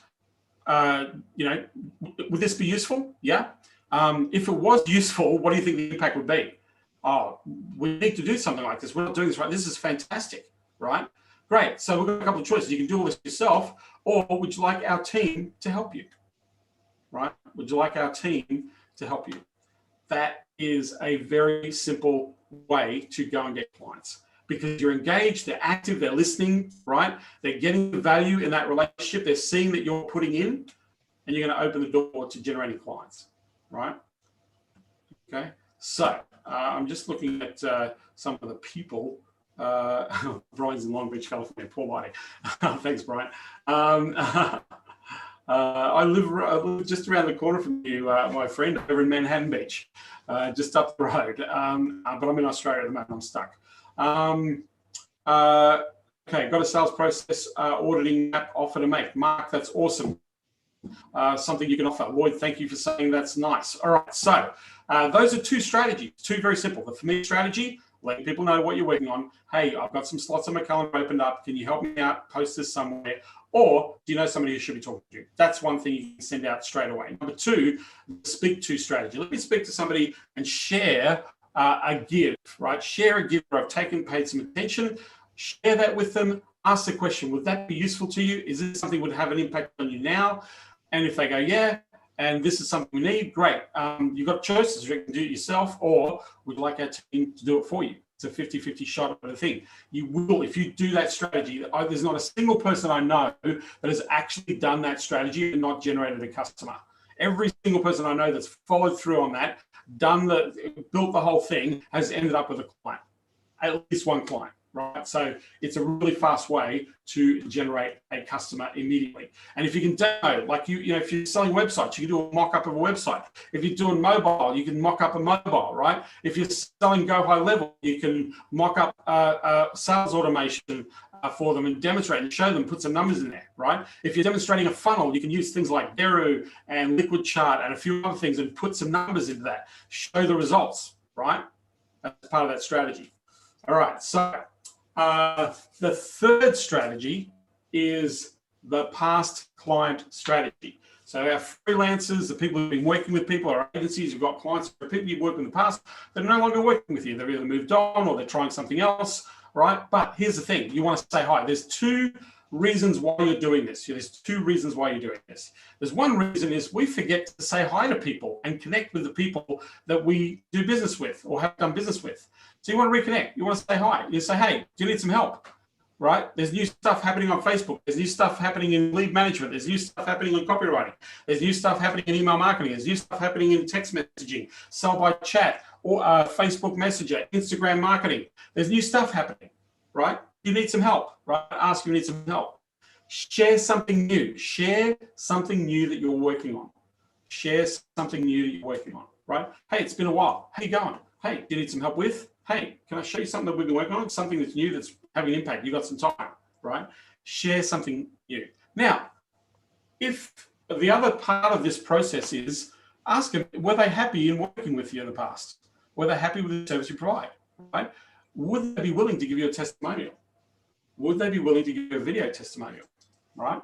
Would this be useful? Yeah. If it was useful, what do you think the impact would be? Oh, we need to do something like this. We're not doing this right. This is fantastic, right? Great. So we've got a couple of choices. You can do all this yourself, or would you like our team to help you, right? Would you like our team to help you? That is a very simple way to go and get clients, because you're engaged, they're active, they're listening, right? They're getting the value in that relationship. They're seeing that you're putting in, and you're going to open the door to generating clients, right? Okay. So I'm just looking at some of the people. Brian's in Long Beach, California. Poor Marty. Thanks, Brian. I live just around the corner from you, my friend, over in Manhattan Beach, just up the road. But I'm in Australia at the moment. I'm stuck. Okay, got a sales process auditing app offer to make. Mark, that's awesome. Something you can offer. Lloyd, thank you for saying that's nice. All right, so those are 2 strategies, 2 very simple. The for me strategy, letting people know what you're working on. Hey, I've got some slots on my calendar opened up. Can you help me out? Post this somewhere. Or do you know somebody who should be talking to? That's one thing you can send out straight away. Number 2, speak to strategy. Let me speak to somebody and share a give, right? Share a give where I've paid some attention. Share that with them. Ask the question, would that be useful to you? Is this something that would have an impact on you now? And if they go, yeah, and this is something we need, great. You've got choices. You can do it yourself, or would you like our team to do it for you? It's a 50-50 shot at a thing. You will, if you do that strategy, there's not a single person I know that has actually done that strategy and not generated a customer. Every single person I know that's followed through on that, built the whole thing, has ended up with a client, at least one client. Right, so it's a really fast way to generate a customer immediately. And if you can demo, like if you're selling websites, you can do a mock-up of a website. If you're doing mobile, you can mock up a mobile, right? If you're selling Go High Level, you can mock up sales automation for them and demonstrate and show them, put some numbers in there, right? If you're demonstrating a funnel, you can use things like Deru and Liquid Chart and a few other things and put some numbers into that, show the results, right? That's part of that strategy. All right, so the third strategy is the past client strategy. So our freelancers, the people who've been working with people, our agencies, you've got clients, or people you've worked with in the past, they're no longer working with you. They've either moved on or they're trying something else, right? But here's the thing, you want to say hi. There's two reasons why you're doing this. There's two reasons why you're doing this. There's one reason is we forget to say hi to people and connect with the people that we do business with or have done business with. So you want to reconnect. You want to say hi. You say, hey, do you need some help? Right? There's new stuff happening on Facebook. There's new stuff happening in lead management. There's new stuff happening in copywriting. There's new stuff happening in email marketing. There's new stuff happening in text messaging, sell by chat, or Facebook Messenger, Instagram marketing. There's new stuff happening, right? You need some help, right? Ask you need some help. Share something new. Share something new that you're working on. Share something new that you're working on, right? Hey, it's been a while. How you going? Hey, do you need some help with? Hey, can I show you something that we've been working on? Something that's new that's having an impact. You've got some time, right? Share something new. Now, if the other part of this process is ask them, were they happy in working with you in the past? Were they happy with the service you provide, right? Would they be willing to give you a testimonial? Would they be willing to give you a video testimonial, right?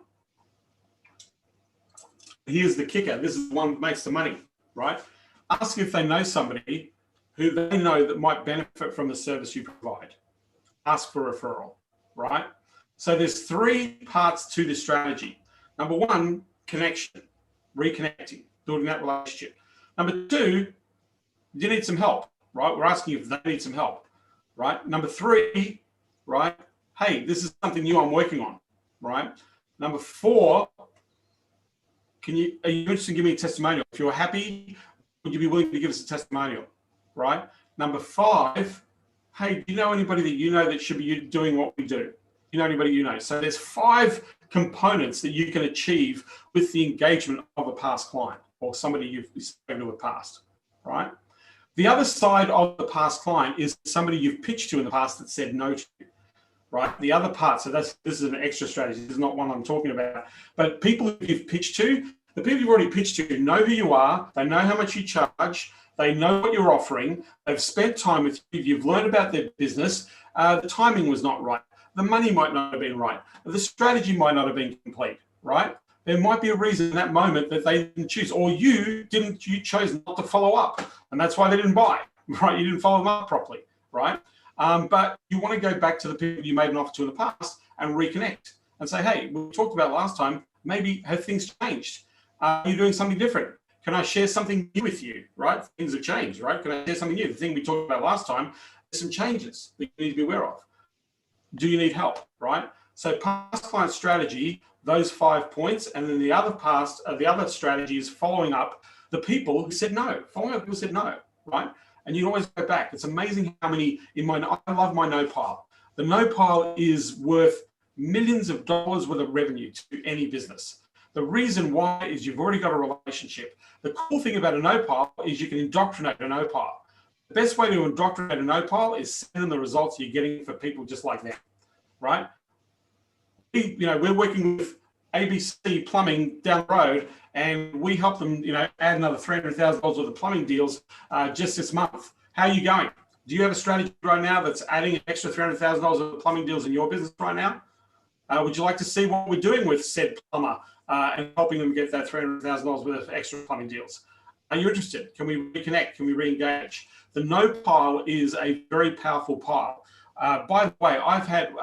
Here's the kicker. This is the one that makes the money, right? Ask if they know somebody who they know that might benefit from the service you provide. Ask for referral, right? So there's three parts to this strategy. Number one, connection, reconnecting, building that relationship. Number two, do you need some help, right? We're asking if they need some help, right? Number three, right? Hey, this is something new I'm working on, right? Number four, are you interested in giving me a testimonial? If you're happy, would you be willing to give us a testimonial, right? Number five, hey, do you know anybody that you know that should be doing what we do? Do you know anybody you know? So there's 5 components that you can achieve with the engagement of a past client or somebody you've spoken to in the past, right? The other side of the past client is somebody you've pitched to in the past that said no to you, right? The other part, so this is an extra strategy. This is not one I'm talking about, but people who you've pitched to, the people you've already pitched to know who you are, they know how much you charge, they know what you're offering, they've spent time with you, you've learned about their business, the timing was not right, the money might not have been right, the strategy might not have been complete, right? There might be a reason in that moment that they didn't choose, or you chose not to follow up, and that's why they didn't buy, right? You didn't follow them up properly, right? But you want to go back to the people you made an offer to in the past and reconnect and say, hey, we talked about last time, maybe have things changed? You're doing something different. Can I share something new with you, right? Things have changed, right? Can I share something new? The thing we talked about last time, there's some changes that you need to be aware of. Do you need help, right? So past client strategy, those 5 points, and then the other strategy is following up the people who said no, following up people who said no, right? And you can always go back. It's amazing how many I love my no pile. The no pile is worth millions of dollars worth of revenue to any business. The reason why is you've already got a relationship. The cool thing about a no pile is you can indoctrinate a no pile. The best way to indoctrinate a no pile is send them the results you're getting for people just like them, right? We're working with ABC Plumbing down the road, and we help them, add another $300,000 worth of plumbing deals just this month. How are you going? Do you have a strategy right now that's adding an extra $300,000 of plumbing deals in your business right now? Would you like to see what we're doing with said plumber and helping them get that $300,000 worth of extra plumbing deals? Are you interested? Can we reconnect? Can we re-engage? The no pile is a very powerful pile. By the way, I've had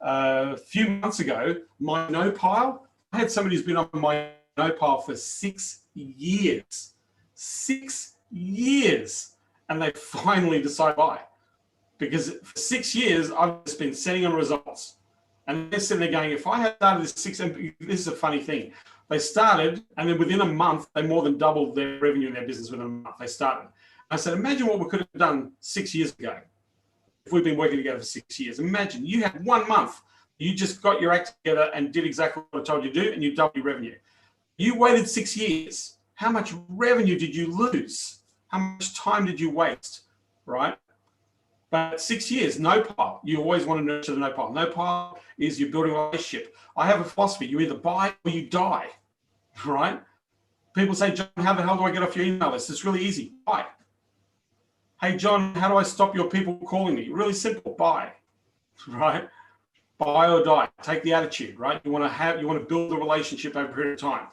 a few months ago, my no pile, I had somebody who's been on my no pile for 6 years. 6 years. And they finally decided why. Because for 6 years, I've just been sending them results. And they're sitting there going, if I had started this is a funny thing. They started, and then within a month, they more than doubled their revenue in their business within a month. They started. I said, imagine what we could have done 6 years ago if we've been working together for 6 years. Imagine you had 1 month. You just got your act together and did exactly what I told you to do, and you doubled your revenue. You waited 6 years. How much revenue did you lose? How much time did you waste, right? But 6 years, no pile. You always want to nurture the no pile. No pile is you're building a relationship. I have a philosophy. You either buy or you die, right? People say, John, how the hell do I get off your email list? It's really easy. Buy. Hey, John, how do I stop your people calling me? Really simple. Buy, right? buy or die, take the attitude, right? You want to build a relationship over a period of time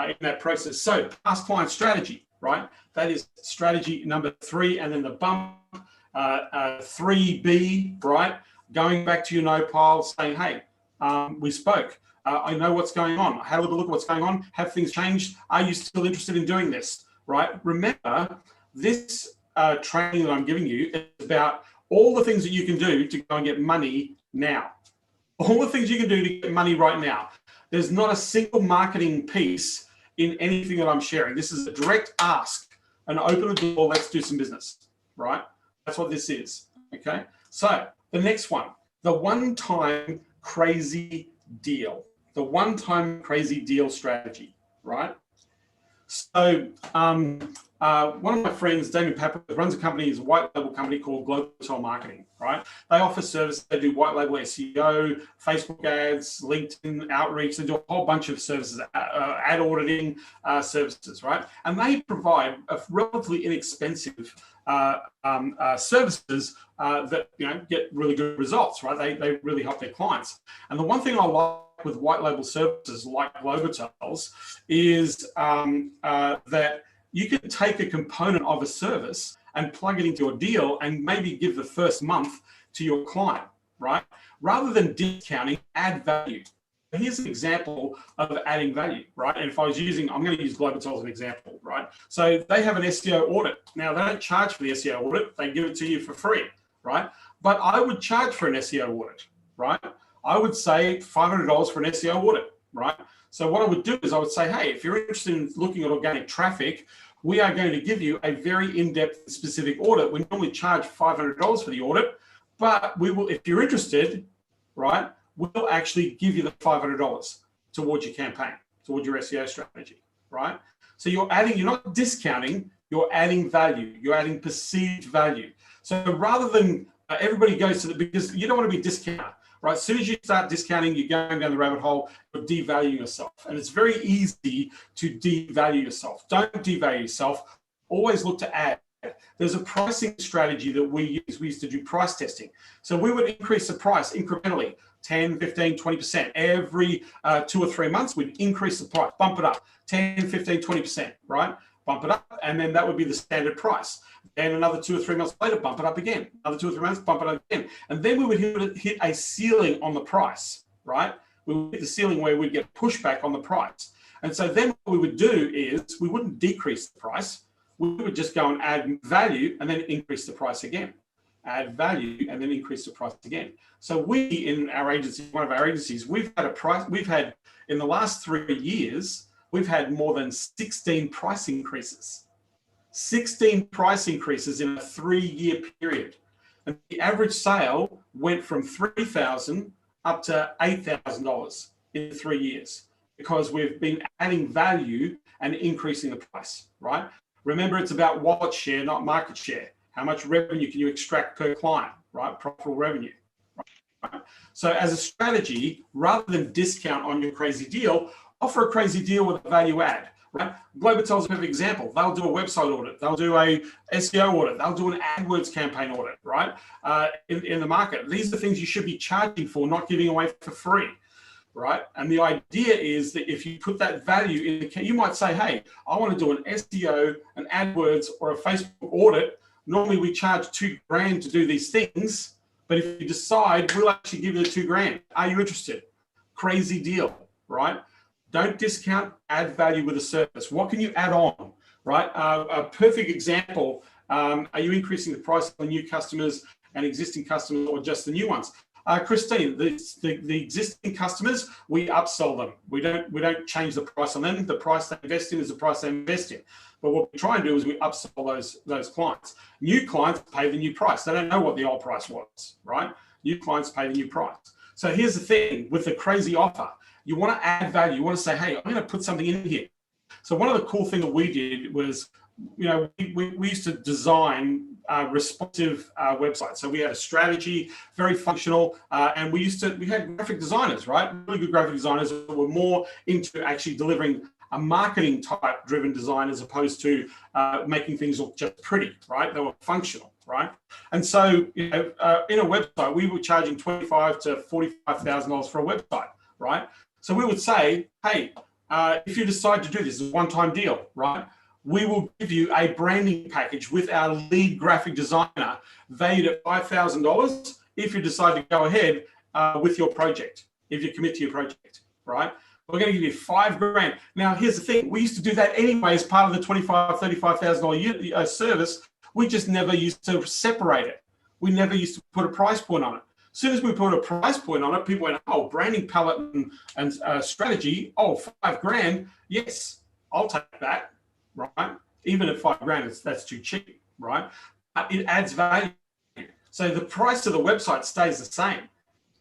in that process. So past client strategy, right? That is strategy number 3, and then the bump 3B, right? Going back to your no pile, saying, hey, we spoke. I know what's going on. I had a little look at what's going on. Have things changed? Are you still interested in doing this, right? Remember, this training that I'm giving you is about all the things that you can do to go and get money now. All the things you can do to get money right now. There's not a single marketing piece in anything that I'm sharing. This is a direct ask, and open the door, let's do some business, right? That's what this is, okay? So the next one, the one-time crazy deal. The one-time crazy deal strategy, right? So one of my friends, Damien Papper, runs a company, is a white label company called Global Marketing, right? They offer services. They do white label SEO, Facebook ads, LinkedIn outreach. They do a whole bunch of services, ad auditing services, right? And they provide a relatively inexpensive services that get really good results, right? They really help their clients. And the one thing I like with white label services like Globotels is that you can take a component of a service and plug it into your deal and maybe give the first month to your client, right? Rather than discounting, add value. Here's an example of adding value, right? And if I was I'm going to use Globotels as an example, right? So they have an SEO audit. Now, they don't charge for the SEO audit. They give it to you for free, right? But I would charge for an SEO audit, right? I would say $500 for an SEO audit, right? So what I would do is I would say, hey, if you're interested in looking at organic traffic, we are going to give you a very in-depth specific audit. We normally charge $500 for the audit, but we will, if you're interested, right, we'll actually give you the $500 towards your campaign, towards your SEO strategy, right? So you're not discounting, you're adding value, you're adding perceived value. So rather than everybody goes to because you don't want to be discounted, right? As soon as you start discounting, you're going down the rabbit hole, you're devaluing yourself. And it's very easy to devalue yourself. Don't devalue yourself. Always look to add. There's a pricing strategy that we use. We used to do price testing. So we would increase the price incrementally, 10, 15, 20%. Every 2 or 3 months, we'd increase the price, bump it up, 10, 15, 20%, right? Bump it up, and then that would be the standard price. And another 2 or 3 months later, bump it up again. Another 2 or 3 months, bump it up again. And then we would hit a ceiling on the price, right? We would hit the ceiling where we'd get pushback on the price. And so then what we would do is we wouldn't decrease the price. We would just go and add value and then increase the price again. Add value and then increase the price again. So we, in our agency, one of our agencies, we've had in the last 3 years, we've had more than 16 price increases. 16 price increases in a 3-year period. And the average sale went from $3,000 up to $8,000 in 3 years because we've been adding value and increasing the price, right? Remember, it's about wallet share, not market share. How much revenue can you extract per client, right? Profitable revenue. Right? So as a strategy, rather than discount on your crazy deal, offer a crazy deal with a value add. Right? Globotels is a perfect example. They'll do a website audit. They'll do a SEO audit. They'll do an AdWords campaign audit, right? In the market. These are things you should be charging for, not giving away for free, right? And the idea is that if you put that value in, you might say, hey, I want to do an SEO, an AdWords, or a Facebook audit. Normally we charge $2,000 to do these things, but if you decide, we'll actually give you the $2,000. Are you interested? Crazy deal, right? Don't discount, add value with a service. What can you add on, right? A perfect example, are you increasing the price on new customers and existing customers or just the new ones? Christine, the existing customers, we upsell them. We don't change the price on them. The price they invest in is the price they invest in. But what we try and do is we upsell those clients. New clients pay the new price. They don't know what the old price was, right? New clients pay the new price. So here's the thing with the crazy offer. You want to add value. You want to say, hey, I'm going to put something in here. So one of the cool things that we did was, we used to design responsive websites. So we had a strategy, very functional, and we had graphic designers, right? Really good graphic designers that were more into actually delivering a marketing type driven design as opposed to making things look just pretty, right? They were functional. right? And so, in a website, we were charging $25,000 to $45,000 for a website, right? So we would say, hey, if you decide to do this, it's a one-time deal, right? We will give you a branding package with our lead graphic designer valued at $5,000 if you decide to go ahead with your project, if you commit to your project, right? We're going to give you $5,000. Now, here's the thing. We used to do that anyway as part of the $25,000, $35,000 service. We just never used to separate it. We never used to put a price point on it. As soon as we put a price point on it, people went, oh, branding palette and strategy, oh, $5,000. Yes, I'll take that, right? Even at $5,000, that's too cheap, right? But it adds value. So the price of the website stays the same,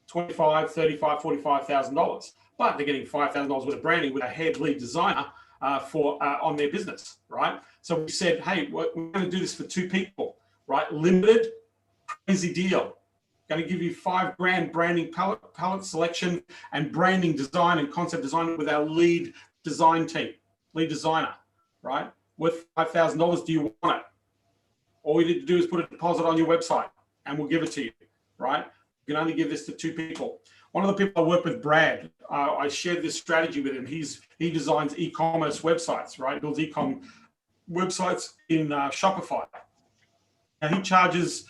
$25,000, $35,000, $45,000. But they're getting $5,000 worth of branding with a head lead designer on their business, right? So we said, hey, we're going to do this for 2 people, right? Limited, crazy deal. Going to give you $5,000 branding palette selection and branding design and concept design with our lead design team, lead designer, right? Worth $5,000. Do you want it? All you need to do is put a deposit on your website and we'll give it to you, right? You can only give this to 2 people. One of the people I work with, Brad, I shared this strategy with him. He designs e-commerce websites, right? Builds e-com websites in Shopify. And he charges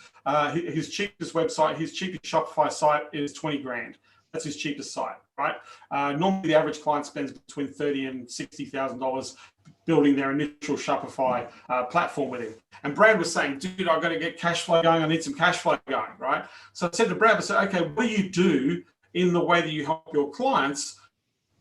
his cheapest website, his cheapest Shopify site is $20,000. That's his cheapest site, right? Normally, the average client spends between $30,000 and $60,000 building their initial Shopify platform with him. And Brad was saying, dude, I've got to get cash flow going. I need some cash flow going, right? So I said to Brad, I said, okay, what do you do in the way that you help your clients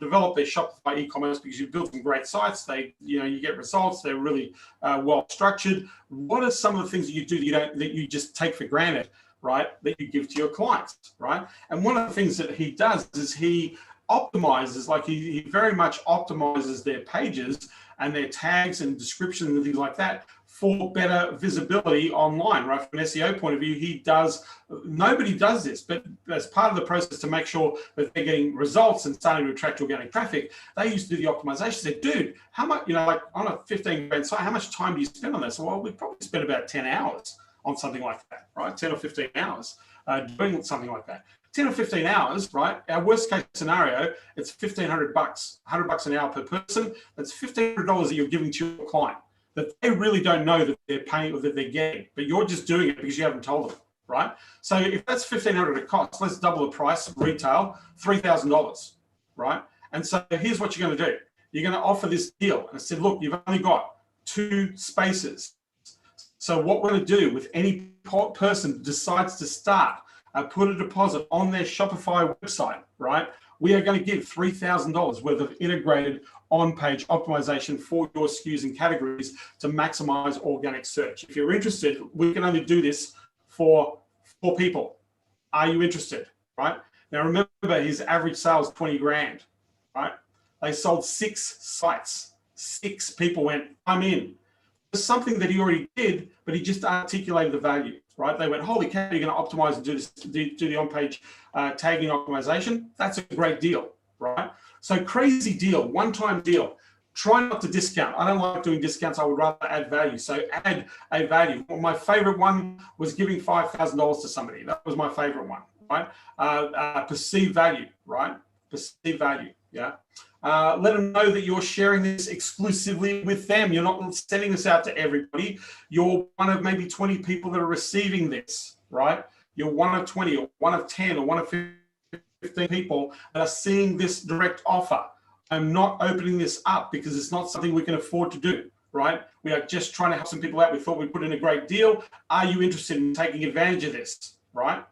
develop their Shopify e-commerce, because you build some great sites, you get results, they're really well structured. What are some of the things that you do that you just take for granted, right? That you give to your clients, right? And one of the things that he does is he optimizes, like he very much optimizes their pages and their tags and descriptions and things like that for better visibility online, right? From an SEO point of view, nobody does this, but as part of the process to make sure that they're getting results and starting to attract organic traffic, they used to do the optimization. Said, dude, how much, like on a $15,000 site, how much time do you spend on this? Well, we probably spend about 10 hours on something like that, right? 10 or 15 hours doing something like that. 10 or 15 hours, right? Our worst case scenario, it's $1,500, $100 an hour per person. That's $1,500 that you're giving to your client that they really don't know that they're paying or that they're getting, but you're just doing it because you haven't told them, right? So if that's $1,500 it costs, let's double the price, retail, $3,000, right? And so here's what you're going to do. You're going to offer this deal. And I said, look, you've only got 2 spaces. So what we're going to do with any person decides to start, put a deposit on their Shopify website, right? We are going to give $3,000 worth of integrated on-page optimization for your SKUs and categories to maximize organic search. If you're interested, we can only do this for 4 people. Are you interested, right? Now, remember, his average sales $20,000, right? They sold 6 sites. 6 people went, I'm in. It's something that he already did, but he just articulated the value, right? They went, holy cow, you're going to optimize and do this, do the on-page tagging optimization. That's a great deal, right? So crazy deal, one-time deal. Try not to discount. I don't like doing discounts. I would rather add value. So add a value. Well, my favorite one was giving $5,000 to somebody. That was my favorite one, right? Perceived value, right? Perceived value, yeah. Let them know that you're sharing this exclusively with them. You're not sending this out to everybody. You're one of maybe 20 people that are receiving this, right? You're one of 20 or one of 10 or one of 15 people that are seeing this direct offer. I'm not opening this up because it's not something we can afford to do, right? We are just trying to help some people out. We thought we'd put in a great deal. Are you interested in taking advantage of this, right?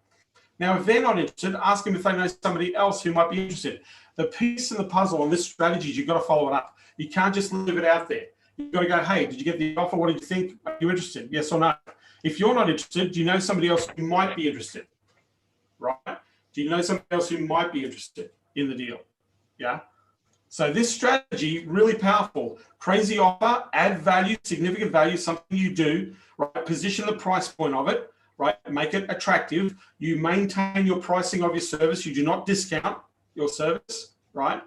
Now, if they're not interested, ask them if they know somebody else who might be interested. The piece in the puzzle on this strategy is you've got to follow it up. You can't just leave it out there. You've got to go, hey, did you get the offer? What did you think? Are you interested? Yes or no? If you're not interested, do you know somebody else who might be interested, right? Do you know somebody else who might be interested in the deal? Yeah. So this strategy, really powerful. Crazy offer, add value, significant value, something you do, right? Position the price point of it, right? Make it attractive. You maintain your pricing of your service. You do not discount your service, right?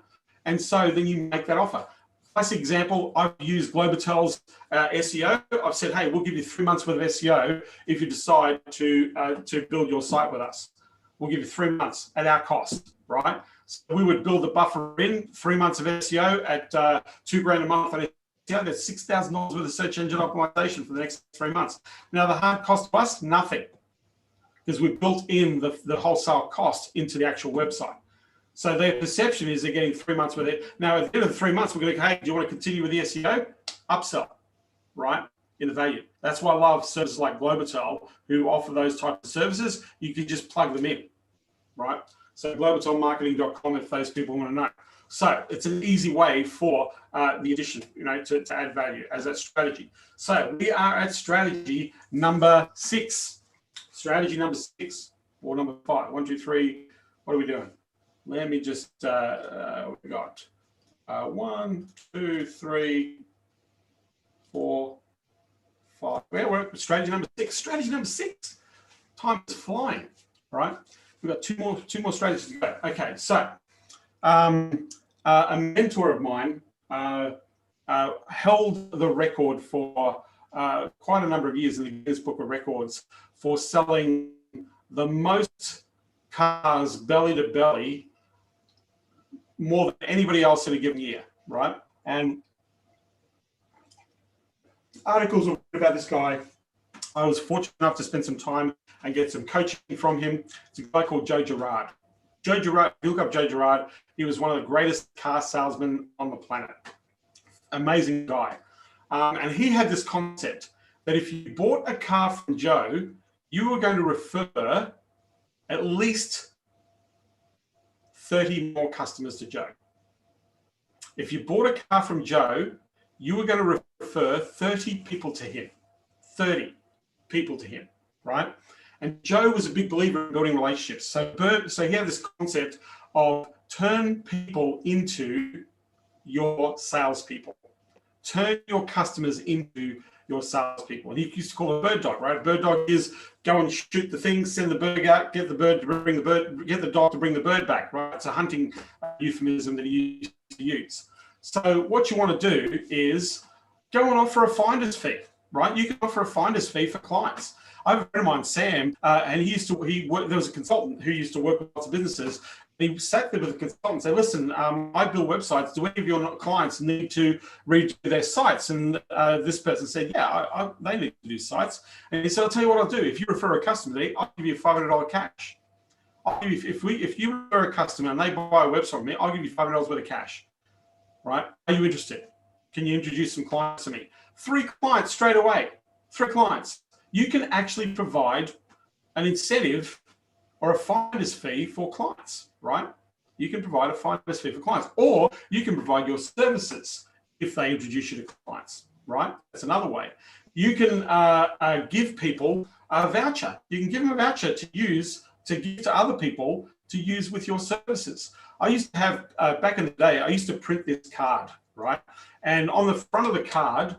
And so then you make that offer. Classic example, I've used Globotel's SEO. I've said, hey, we'll give you 3 months worth of SEO if you decide to build your site with us. We'll give you 3 months at our cost, right? So we would build the buffer in, 3 months of SEO at $2,000 a month. And that's $6,000 worth of search engine optimization for the next 3 months. Now, the hard cost to us, nothing, because we built in the wholesale cost into the actual website. So their perception is they're getting 3 months with it. Now, at the end of the 3 months, we're going to go, hey, do you want to continue with the SEO? Upsell, right, in the value. That's why I love services like Globotel, who offer those types of services. You can just plug them in, right? So globotelmarketing.com if those people want to know. So it's an easy way for the addition, to add value as that strategy. So we are at strategy number 6. Strategy number 6 or number 5. 1, 2, 3. What are we doing? Let me just, we got 1, 2, 3, 4, 5. We're at strategy number 6. Strategy number 6. Time is flying, right? We've got two more strategies to go. Okay, so a mentor of mine held the record for quite a number of years in the Guinness Book of Records for selling the most cars belly to belly more than anybody else in a given year, right? And articles about this guy. I was fortunate enough to spend some time and get some coaching from him. It's a guy called Joe Girard. Joe Girard, if you look up Joe Girard, he was one of the greatest car salesmen on the planet. Amazing guy. And he had this concept that if you bought a car from Joe, you were going to refer at least 30 more customers to Joe. If you bought a car from Joe, you were going to refer 30 people to him. 30 people to him, right? And Joe was a big believer in building relationships. So he had this concept of turn people into your salespeople. Turn your customers into your salespeople. And he used to call it a bird dog, right? A bird dog is go and shoot the thing, send the bird out, get the bird to bring the bird, get the dog to bring the bird back, right? It's a hunting euphemism that he used to use. So what you want to do is go and offer a finder's fee, right? You can offer a finder's fee for clients. I have a friend of mine, Sam, and there was a consultant who used to work with lots of businesses. He sat there with a consultant and said, listen, I build websites. Do any of your clients need to redo their sites? And this person said, yeah, they need to do sites. And he said, I'll tell you what I'll do. If you refer a customer to me, I'll give you $500 cash. I'll give you, if you refer a customer and they buy a website from me, I'll give you $500 worth of cash, right? Are you interested? Can you introduce some clients to me? 3 clients straight away, 3 clients. You can actually provide an incentive or a finder's fee for clients, right? You can provide a finder's fee for clients, or you can provide your services if they introduce you to clients, right? That's another way. You can give people a voucher. You can give them a voucher to use, to give to other people to use with your services. I used to have, back in the day, I used to print this card, right? And on the front of the card,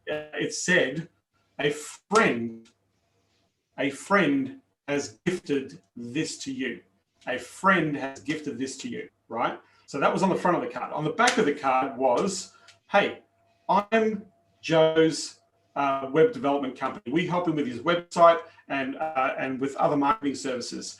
it said, a friend has gifted this to you. A friend has gifted this to you, right? So that was on the front of the card. On the back of the card was, hey, I'm Joe's web development company. We help him with his website and with other marketing services.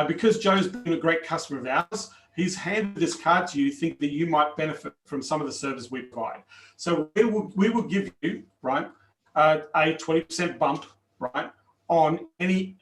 Because Joe's been a great customer of ours, he's handed this card to you, think that you might benefit from some of the service we provide. So we will give you, right, a 20% bump, right, on any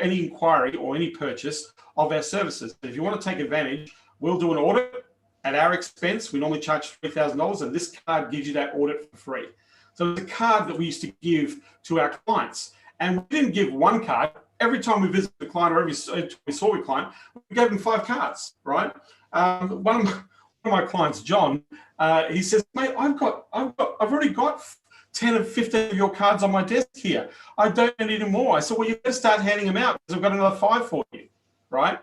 inquiry or any purchase of our services. If you want to take advantage, we'll do an audit at our expense. We normally charge $3,000, and this card gives you that audit for free. So it's a card that we used to give to our clients. And we didn't give one card. Every time we visited the client or every time we saw a client, we gave them 5 cards, right? One of my clients, John, he says, mate, I've already got 10 or 15 of your cards on my desk here. I don't need any more. I said, well, you better start handing them out because I've got another 5 for you, right?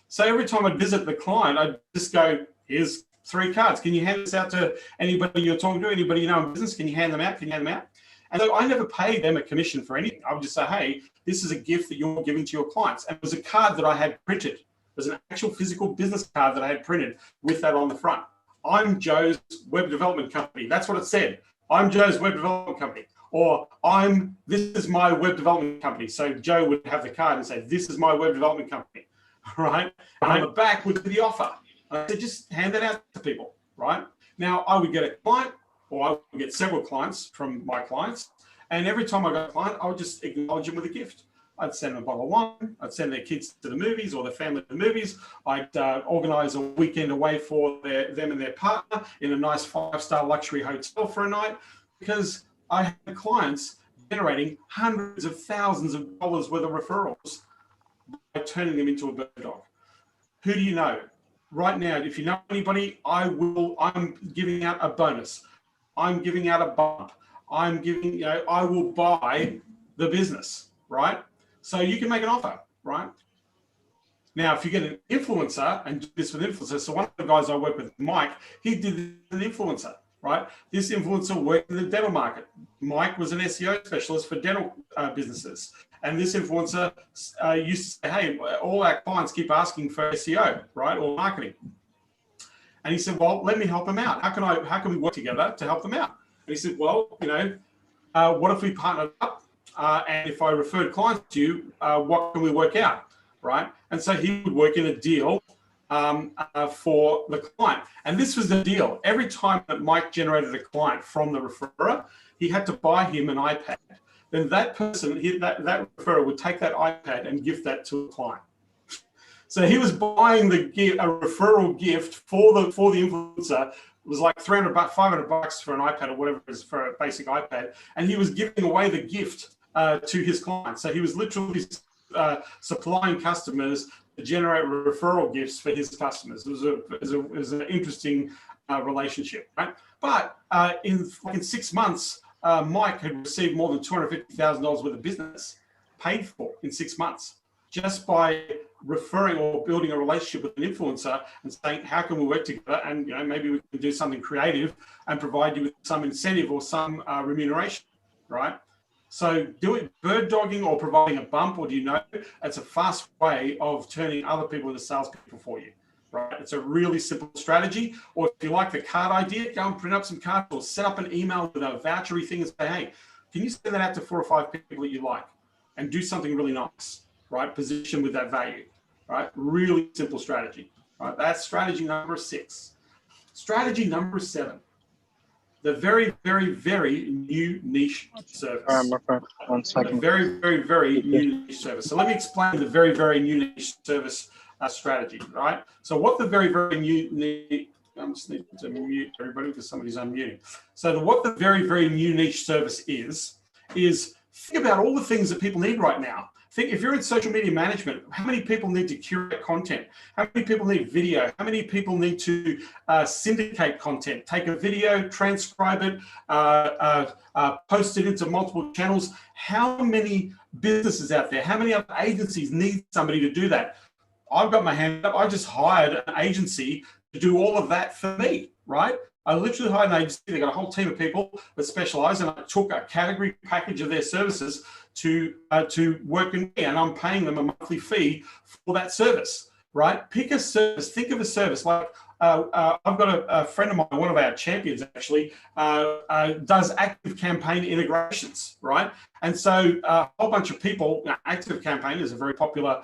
So every time I'd visit the client, I'd just go, here's 3 cards. Can you hand this out to anybody you're talking to, anybody you know in business? Can you hand them out? Can you hand them out? And so I never paid them a commission for anything. I would just say, hey, this is a gift that you're giving to your clients. And it was a card that I had printed. It was an actual physical business card that I had printed with that on the front. I'm Joe's web development company. That's what it said. I'm Joe's web development company. Or this is my web development company. So Joe would have the card and say, this is my web development company, right? And on the back would be the offer. So just hand that out to people, right? Now I would get a client, or I would get several clients from my clients. And every time I got a client, I would just acknowledge them with a gift. I'd send them a bottle of wine. I'd send their kids to the movies or their family to the movies. I'd organize a weekend away for them and their partner in a nice 5-star luxury hotel for a night, because I had clients generating hundreds of thousands of dollars worth of referrals by turning them into a bird dog. Who do you know? Right now, if you know anybody, I'm giving out a bonus. I'm giving out a bump. I will buy the business, right? So you can make an offer, right? Now, if you get an influencer and do this with influencers, so one of the guys I work with, Mike, he did an influencer, right? This influencer worked in the dental market. Mike was an SEO specialist for dental businesses. And this influencer used to say, hey, all our clients keep asking for SEO, right? Or marketing. And he said, well, let me help them out. How can we work together to help them out? And he said, well, what if we partnered up? And if I referred clients to you, what can we work out, right? And so he would work in a deal for the client. And this was the deal. Every time that Mike generated a client from the referrer, he had to buy him an iPad. Then that person, that referrer would take that iPad and gift that to a client. So he was buying a referral gift for the influencer. It was like $300, $500 for an iPad or whatever it is for a basic iPad. And he was giving away the gift to his clients. So he was literally supplying customers to generate referral gifts for his customers. It was an interesting relationship, right? But in 6 months, Mike had received more than $250,000 worth of business paid for in 6 months, just by referring or building a relationship with an influencer and saying, how can we work together? And maybe we can do something creative and provide you with some incentive or some remuneration, right? So doing bird dogging or providing a bump, or it's a fast way of turning other people into salespeople for you, right? It's a really simple strategy. Or if you like the card idea, go and print up some cards or set up an email with a vouchery thing and say, hey, can you send that out to 4 or 5 people that you like and do something really nice, right? Position with that value, right? Really simple strategy, right? That's strategy number 6. Strategy number 7. The very, very, very new niche service. One second. The very, very, very new niche service. So let me explain the very, very new niche service strategy, right? So what the very, very new niche, I just need to mute everybody because somebody's unmuting. So what the very, very new niche service is think about all the things that people need right now. Think, if you're in social media management, how many people need to curate content? How many people need video? How many people need to syndicate content? Take a video, transcribe it, post it into multiple channels. How many businesses out there? How many other agencies need somebody to do that? I've got my hand up. I just hired an agency to do all of that for me, right? I literally hired an agency. They got a whole team of people that specialize, and I took a category package of their services to work with me, and I'm paying them a monthly fee for that service, right? Pick a service. Think of a service like I've got a friend of mine, one of our champions actually, does active campaign integrations, right? And so a whole bunch of people, Active Campaign is a very popular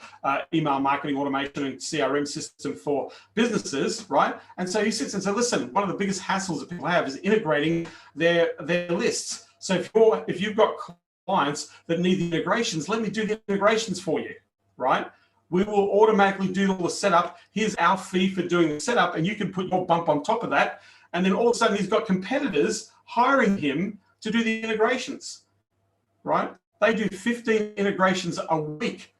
email marketing automation and CRM system for businesses, right? And so he sits and says, listen, one of the biggest hassles that people have is integrating their lists. So if you've got clients that need the integrations, let me do the integrations for you, right? We will automatically do all the setup. Here's our fee for doing the setup, and you can put your bump on top of that. And then all of a sudden he's got competitors hiring him to do the integrations, right? They do 15 integrations a week,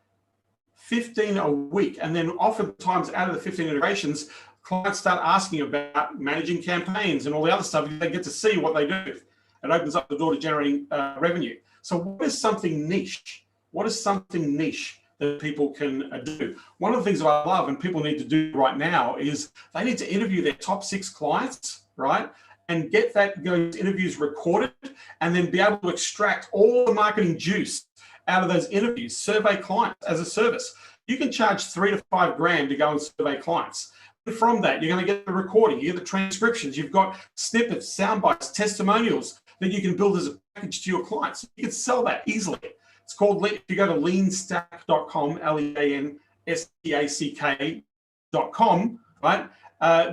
15 a week. And then oftentimes out of the 15 integrations, clients start asking about managing campaigns and all the other stuff. They get to see what they do. It opens up the door to generating revenue. So what is something niche? What is something niche that people can do? One of the things that I love and people need to do right now is they need to interview their top 6 clients, right? And get those interviews recorded, and then be able to extract all the marketing juice out of those interviews. Survey clients as a service. You can charge $3 to $5 grand to go and survey clients. from that, you're going to get the recording, you get the transcriptions, you've got snippets, sound bites, testimonials that you can build as a package to your clients. You can sell that easily. It's called, if you go to leanstack.com, leanstack.com, right?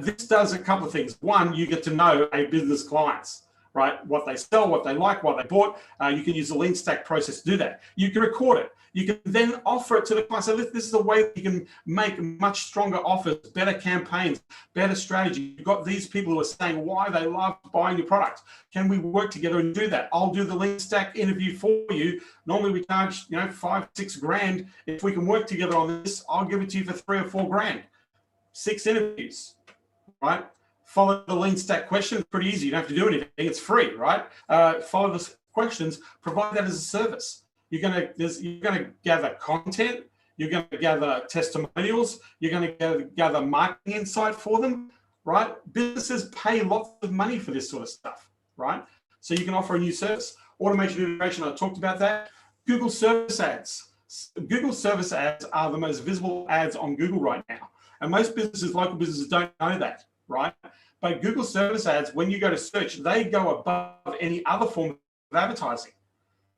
This does a couple of things. One, you get to know a business clients, right? What they sell, what they like, what they bought. You can use the lean stack process to do that. You can record it. You can then offer it to the client. So this is a way that you can make much stronger offers, better campaigns, better strategy. You've got these people who are saying why they love buying your product. Can we work together and do that? I'll do the lean stack interview for you. Normally we charge, you know, $5-6 grand. If we can work together on this, I'll give it to you for $3 or $4 grand. 6 interviews, right? Follow the lean stack question. It's pretty easy. You don't have to do anything. It's free, right? Follow the questions. Provide that as a service. You're going to gather content. You're going to gather testimonials. You're going to gather marketing insight for them, right? Businesses pay lots of money for this sort of stuff, right? So you can offer a new service. Automation integration, I talked about that. Google service ads. Google service ads are the most visible ads on Google right now. And most businesses, local businesses, don't know that, right? But Google service ads, when you go to search, they go above any other form of advertising.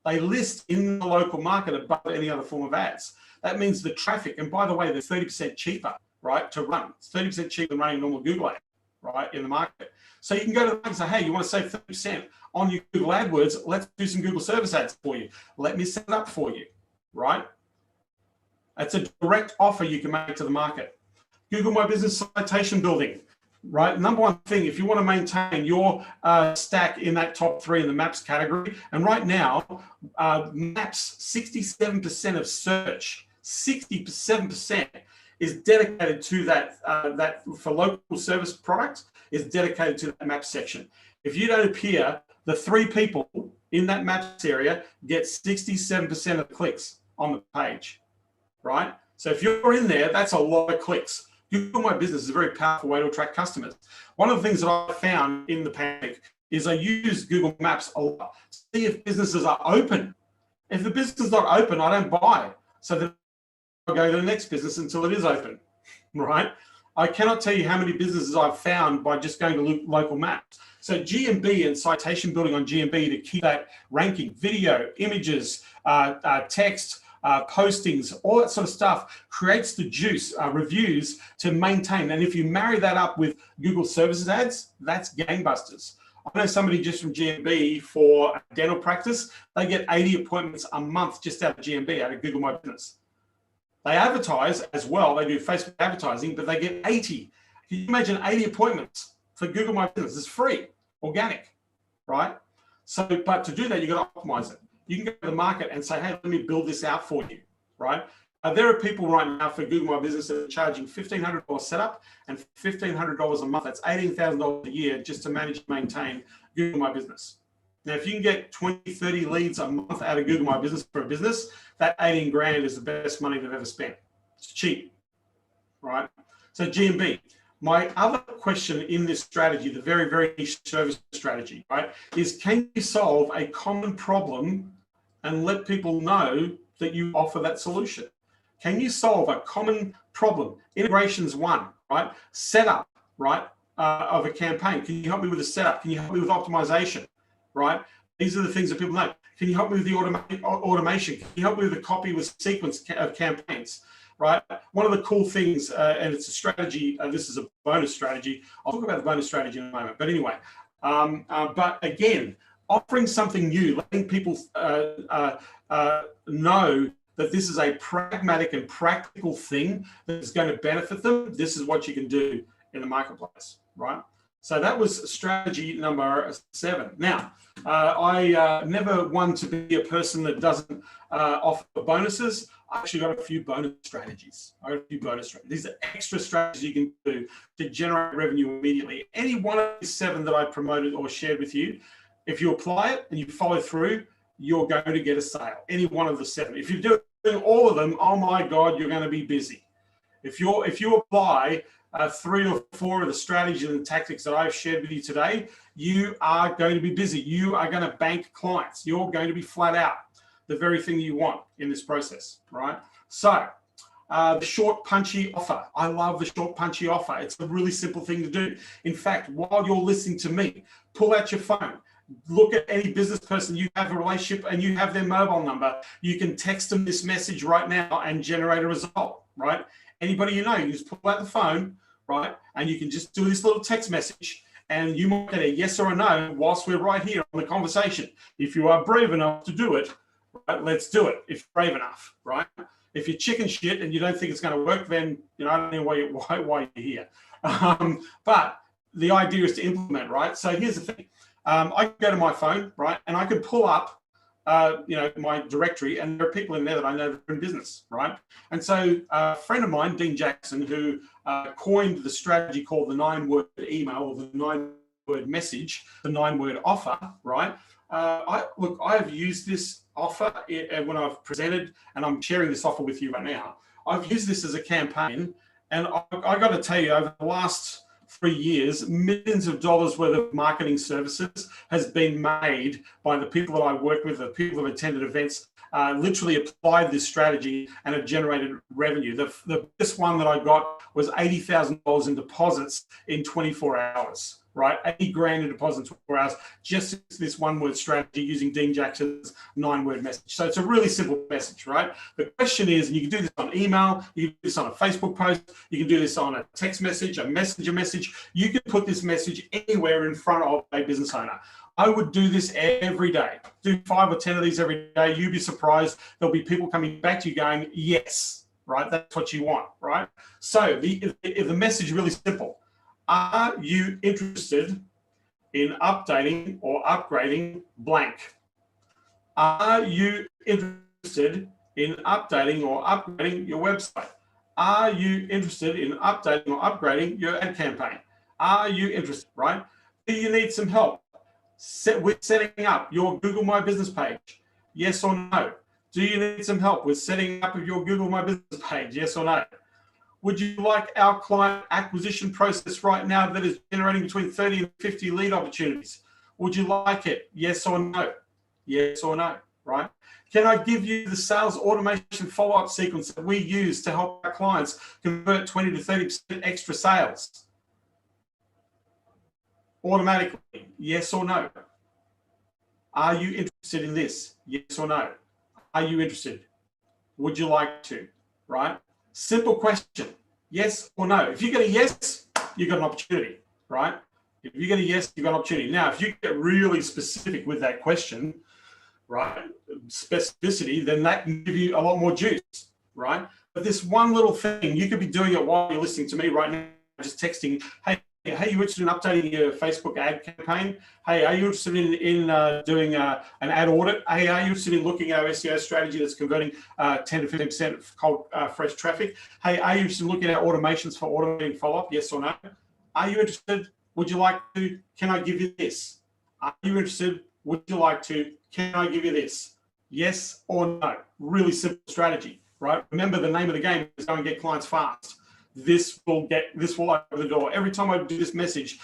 They list in the local market above any other form of ads. That means the traffic, and by the way, they're 30% cheaper, right, to run. It's 30% cheaper than running a normal Google ad, right, in the market. So you can go to the market and say, hey, you want to save 30% on your Google AdWords? Let's do some Google service ads for you. Let me set it up for you, right? That's a direct offer you can make to the market. Google My Business citation building. Right, number one thing, if you want to maintain your stack in that top 3 in the maps category, and right now, maps, 67% of search, 67% is dedicated to that, that for local service product is dedicated to that maps section. If you don't appear, the 3 people in that maps area get 67% of the clicks on the page, right? So if you're in there, that's a lot of clicks. Google My Business is a very powerful way to attract customers. One of the things that I found in the pandemic is I use Google Maps a lot to see if businesses are open. If the business is not open, I don't buy. So then I go to the next business until it is open, right? I cannot tell you how many businesses I've found by just going to local maps. So GMB and citation building on GMB to keep that ranking, video, images, text, postings, all that sort of stuff creates the juice, reviews to maintain. And if you marry that up with Google services ads, that's gangbusters. I know somebody just from GMB for a dental practice, they get 80 appointments a month just out of GMB, out of Google My Business. They advertise as well. They do Facebook advertising, but they get 80. Can you imagine 80 appointments for Google My Business? It's free, organic, right? So, but to do that, you've got to optimize it. You can go to the market and say, hey, let me build this out for you, right? There are people right now for Google My Business that are charging $1,500 setup and $1,500 a month. That's $18,000 a year just to manage and maintain Google My Business. Now, if you can get 20, 30 leads a month out of Google My Business for a business, that 18 grand is the best money they've ever spent. It's cheap, right? So GMB. My other question in this strategy, the very, very niche service strategy, right, is can you solve a common problem and let people know that you offer that solution? Can you solve a common problem? Integration's one, right? Setup, right, of a campaign. Can you help me with the setup? Can you help me with optimization, right? These are the things that people know. Can you help me with the automation? Can you help me with the copy with sequence of campaigns? Right. One of the cool things, and it's a strategy, this is a bonus strategy. I'll talk about the bonus strategy in a moment. But anyway, but again, offering something new, letting people know that this is a pragmatic and practical thing that is going to benefit them. This is what you can do in the marketplace, right? So that was strategy number 7. Now, I never want to be a person that doesn't offer bonuses. I actually got a few bonus strategies. These are extra strategies you can do to generate revenue immediately. Any one of these 7 that I promoted or shared with you, if you apply it and you follow through, you're going to get a sale. Any one of the 7. If you're doing all of them, oh my God, you're going to be busy. If you apply 3 or 4 of the strategies and tactics that I've shared with you today, you are going to be busy. You are going to bank clients. You're going to be flat out. The very thing you want in this process, right? So The short punchy offer. I love the short punchy offer. It's a really simple thing to do. In fact, while you're listening to me, pull out your phone, look at any business person you have a relationship and you have their mobile number. You can text them this message right now and generate a result, right? Anybody you know, you just pull out the phone, right? And you can just do this little text message and you might get a yes or a no whilst we're right here on the conversation. If you are brave enough to do it, right, let's do it if you're brave enough, right? If you're chicken shit and you don't think it's going to work, then I don't know why you're here. But the idea is to implement, right? So here's the thing. I can go to my phone, right, and I can pull up, my directory, and there are people in there that I know that are in business, right? And so a friend of mine, Dean Jackson, who coined the strategy called the 9-word email or the 9-word message, the 9-word offer, right? I have used this offer when I've presented, and I'm sharing this offer with you right now. I've used this as a campaign, and I got to tell you, over the last 3 years, millions of dollars worth of marketing services has been made by the people that I work with, the people that have attended events, literally applied this strategy and have generated revenue. The biggest one that I got was $80,000 in deposits in 24 hours, right? 80 grand in deposits in 24 hours, just this 1-word strategy using Dean Jackson's 9-word message. So it's a really simple message, right? The question is, and you can do this on email, you can do this on a Facebook post, you can do this on a text message, a messenger message. You can put this message anywhere in front of a business owner. I would do this every day. Do 5 or 10 of these every day. You'd be surprised. There'll be people coming back to you going, yes, right? That's what you want, right? So the message is really simple. Are you interested in updating or upgrading blank? Are you interested in updating or upgrading your website? Are you interested in updating or upgrading your ad campaign? Are you interested, right? Do you need some help with setting up your Google My Business page? Yes or no? Do you need some help with setting up your Google My Business page? Yes or no? Would you like our client acquisition process right now that is generating between 30 and 50 lead opportunities? Would you like it? Yes or no? Yes or no, right? Can I give you the sales automation follow-up sequence that we use to help our clients convert 20 to 30% extra sales? Automatically, yes or no? Are you interested in this? Yes or no? Are you interested? Would you like to, right? Simple question, yes or no. If you get a yes, you've got an opportunity, right? If you get a yes, you've got an opportunity. Now, if you get really specific with that question, right, specificity, then that can give you a lot more juice, right? But this one little thing, you could be doing it while you're listening to me right now, just texting, hey, you interested in updating your Facebook ad campaign? Hey, are you interested in doing an ad audit? Hey, are you interested in looking at our SEO strategy that's converting 10 to 15% of cold, fresh traffic? Hey, are you interested in looking at automations for automating follow-up? Yes or no? Are you interested? Would you like to? Can I give you this? Are you interested? Would you like to? Can I give you this? Yes or no? Really simple strategy, right? Remember, the name of the game is go and get clients fast. This will open the door. Every time I do this message,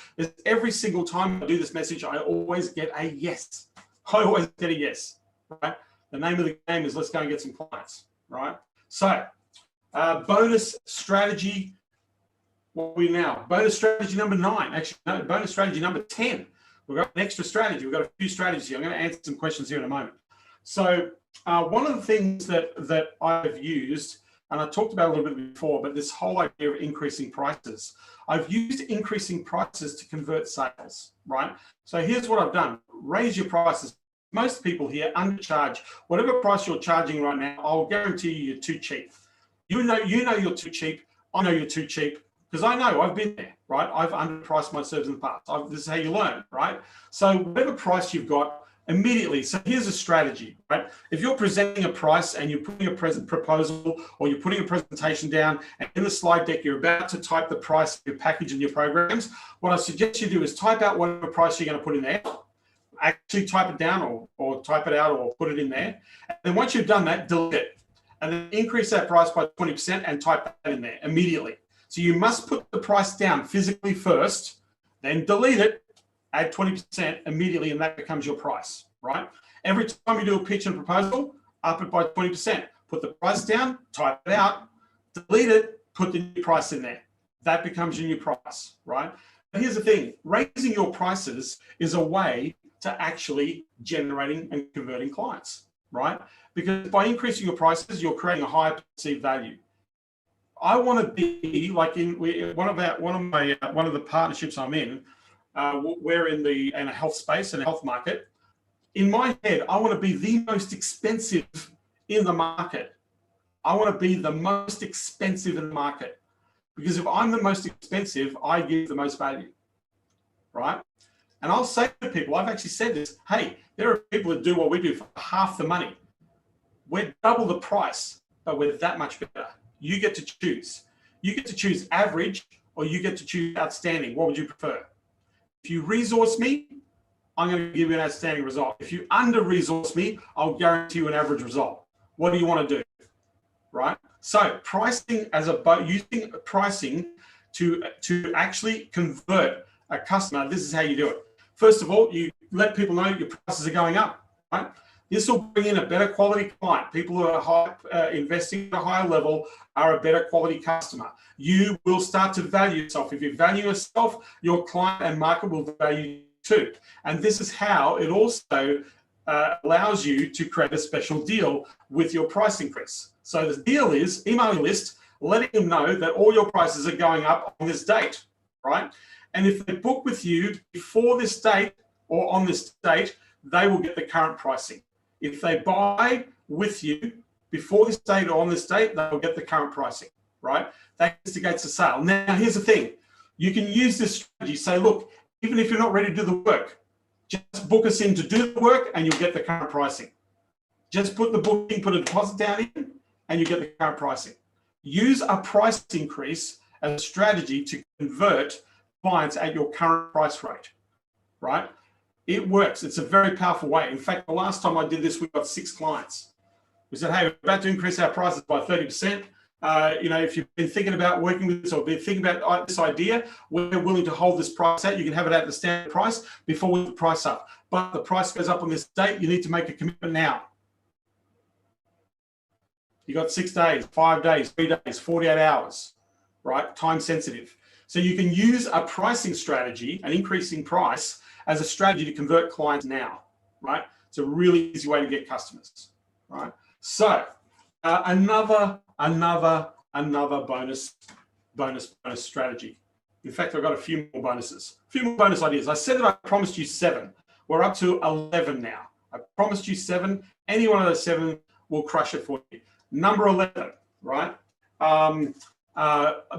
every single time I do this message, I always get a yes. I always get a yes, right? The name of the game is let's go and get some clients, right? So bonus strategy, what are we now? Bonus strategy number 9. Actually, no, bonus strategy number 10. We've got an extra strategy. We've got a few strategies here. I'm going to answer some questions here in a moment. So one of the things that I've used, and I talked about a little bit before, but this whole idea of increasing prices. I've used increasing prices to convert sales, right? So here's what I've done. Raise your prices. Most people here undercharge. Whatever price you're charging right now, I'll guarantee you're too cheap. You know you're too cheap. I know you're too cheap because I know I've been there, right? I've underpriced my service in the past. this is how you learn, right? So whatever price you've got, immediately. So here's a strategy, right? If you're presenting a price and you're putting a proposal or you're putting a presentation down and in the slide deck, you're about to type the price of your package and your programs, what I suggest you do is type out whatever price you're going to put in there, actually type it down or type it out or put it in there. And then once you've done that, delete it. And then increase that price by 20% and type that in there immediately. So you must put the price down physically first, then delete it, add 20% immediately, and that becomes your price, right? Every time you do a pitch and proposal, up it by 20%. Put the price down, type it out, delete it, put the new price in there. That becomes your new price, right? But here's the thing, raising your prices is a way to actually generating and converting clients, right? Because by increasing your prices, you're creating a higher perceived value. I want to be like in one of the partnerships I'm in. We're in a health space, in a health market. In my head, I want to be the most expensive in the market. I want to be the most expensive in the market, because if I'm the most expensive, I give the most value, right? And I'll say to people, I've actually said this, hey, there are people that do what we do for half the money. We're double the price, but we're that much better. You get to choose. You get to choose average, or you get to choose outstanding. What would you prefer? If you resource me, I'm going to give you an outstanding result. If you under-resource me, I'll guarantee you an average result. What do you want to do, right? So pricing using pricing to actually convert a customer, this is how you do it. First of all, you let people know your prices are going up, right? This will bring in a better quality client. People who are investing at a higher level are a better quality customer. You will start to value yourself. If you value yourself, your client and market will value you too. And this is how it also allows you to create a special deal with your price increase. So the deal is email your list, letting them know that all your prices are going up on this date, right? And if they book with you before this date or on this date, they will get the current pricing. If they buy with you before this date or on this date, they'll get the current pricing, right? That instigates a sale. Now, here's the thing. You can use this strategy. Say, look, even if you're not ready to do the work, just book us in to do the work and you'll get the current pricing. Just put the booking, put a deposit down in, and you get the current pricing. Use a price increase as a strategy to convert clients at your current price rate, right? It works. It's a very powerful way. In fact, the last time I did this, we got 6 clients. We said, hey, we're about to increase our prices by 30%. If you've been thinking about working with us or been thinking about this idea, we're willing to hold this price out. You can have it at the standard price before we put the price up. But the price goes up on this date. You need to make a commitment now. You got 6 days, 5 days, 3 days, 48 hours, right? Time sensitive. So you can use a pricing strategy, an increasing price, as a strategy to convert clients now, right? It's a really easy way to get customers, right? So another bonus strategy. In fact, I've got a few more bonuses, a few more bonus ideas. I said that I promised you 7. We're up to 11 now. I promised you 7. Any one of those 7 will crush it for you. Number 11, right?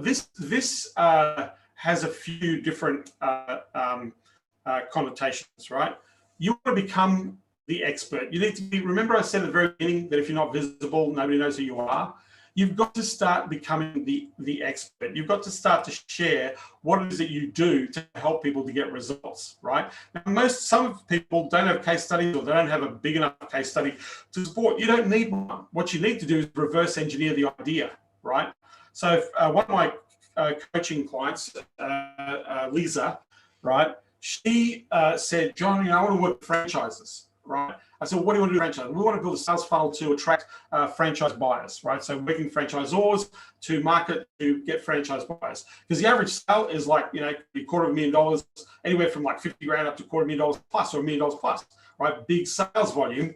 This has a few different connotations, right? You want to become the expert. You need to be, remember I said at the very beginning that if you're not visible, nobody knows who you are. You've got to start becoming the expert. You've got to start to share what it is that you do to help people to get results, right? Now, some people don't have case studies, or they don't have a big enough case study to support. You don't need one. What you need to do is reverse engineer the idea, right? So if, one of my coaching clients, Lisa, right? She said, John, I want to work with franchises, right? I said, what do you want to do with franchise? We want to build a sales funnel to attract franchise buyers, right? So working franchisors to market to get franchise buyers. Because the average sale is like, $250,000, anywhere from like 50 grand up to $250,000 plus, or $1 million plus, right? Big sales volume,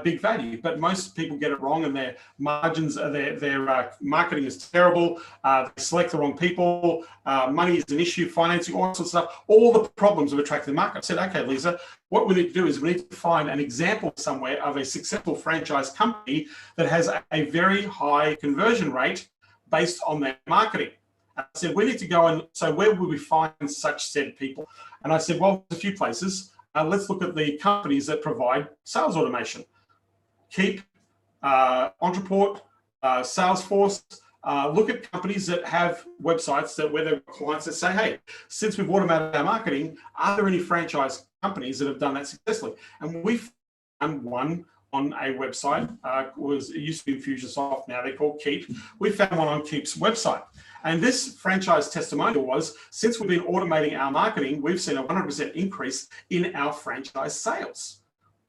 big value. But most people get it wrong, and their margins, their marketing is terrible. They select the wrong people. Money is an issue, financing, all sorts of stuff. All the problems of attracting the market. I said, okay, Lisa, what we need to do is we need to find an example somewhere of a successful franchise company that has a very high conversion rate based on their marketing. I said, we need to go and, so where would we find such said people? And I said, well, there's a few places. Let's look at the companies that provide sales automation. Keep, Entreport, Salesforce. Look at companies that have websites where there are clients that say, hey, since we've automated our marketing, are there any franchise companies that have done that successfully? And we found one on a website. It used to be Infusionsoft, now they're called Keep. We found one on Keep's website. And this franchise testimonial was, since we've been automating our marketing, we've seen a 100% increase in our franchise sales,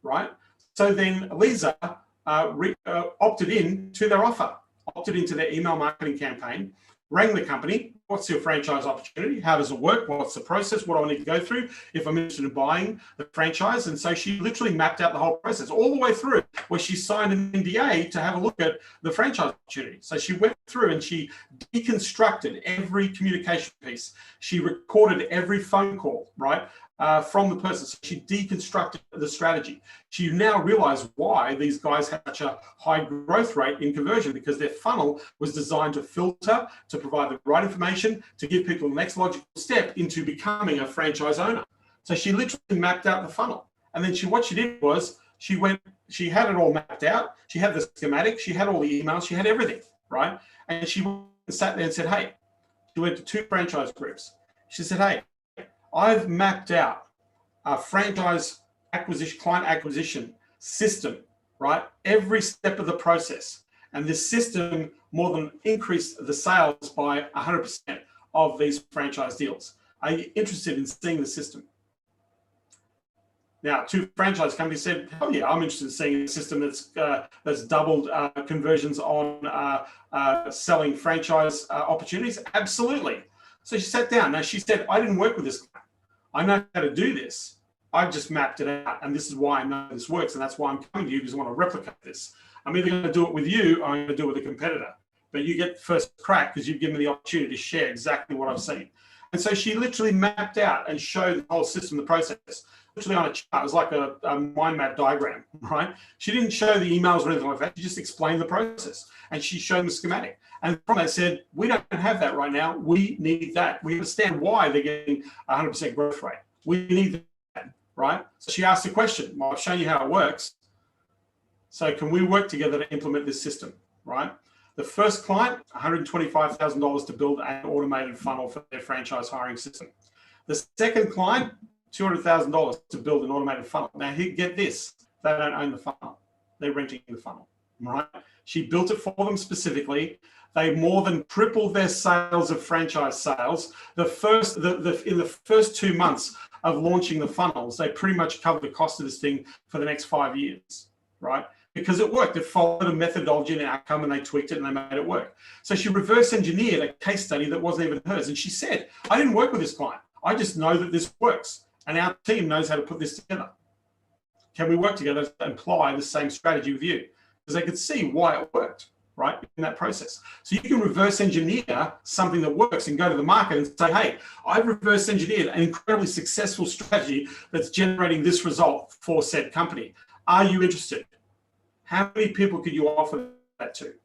right? So then Lisa opted in to their offer. opted into their email marketing campaign, rang the company. What's your franchise opportunity? How does it work? What's the process? What do I need to go through if I'm interested in buying the franchise? And so she literally mapped out the whole process all the way through, where she signed an NDA to have a look at the franchise opportunity. So she went through and she deconstructed every communication piece. She recorded every phone call, right? From the person. So she deconstructed the strategy. She now realized why these guys had such a high growth rate in conversion, because their funnel was designed to filter, to provide the right information, to give people the next logical step into becoming a franchise owner. So she literally mapped out the funnel. And then what she did was she had it all mapped out. She had the schematic, she had all the emails, she had everything, right? And she sat there and said, hey, she went to 2 franchise groups. She said, hey, I've mapped out a franchise acquisition, client acquisition system, right? Every step of the process. And this system more than increased the sales by 100% of these franchise deals. Are you interested in seeing the system? Now, 2 franchise companies said, oh yeah, I'm interested in seeing a system that's doubled conversions on selling franchise opportunities. Absolutely. So she sat down. Now she said, I didn't work with this client. I know how to do this. I've just mapped it out. And this is why I know this works. And that's why I'm coming to you, because I want to replicate this. I'm either going to do it with you or I'm going to do it with a competitor. But you get first crack because you've given me the opportunity to share exactly what I've seen. And so she literally mapped out and showed the whole system, the process, literally on a chart. It was like a mind map diagram, right? She didn't show the emails or anything like that. She just explained the process. And she showed them the schematic. And from that said, we don't have that right now. We need that. We understand why they're getting 100% growth rate. We need that, right? So she asked the question, well, I've shown you how it works. So can we work together to implement this system, right? The first client, $125,000 to build an automated funnel for their franchise hiring system. The second client, $200,000 to build an automated funnel. Now, get this, they don't own the funnel. They're renting the funnel, right? She built it for them specifically. They more than tripled their sales of franchise sales. In the first 2 months of launching the funnels, they pretty much covered the cost of this thing for the next 5 years, right? Because it worked. It followed a methodology and an outcome, and they tweaked it and they made it work. So she reverse engineered a case study that wasn't even hers. And she said, I didn't work with this client. I just know that this works. And our team knows how to put this together. Can we work together to apply the same strategy with you? Because they could see why it worked, right, in that process. So you can reverse engineer something that works and go to the market and say, hey, I've reverse engineered an incredibly successful strategy that's generating this result for said company. Are you interested? How many people could you offer that to,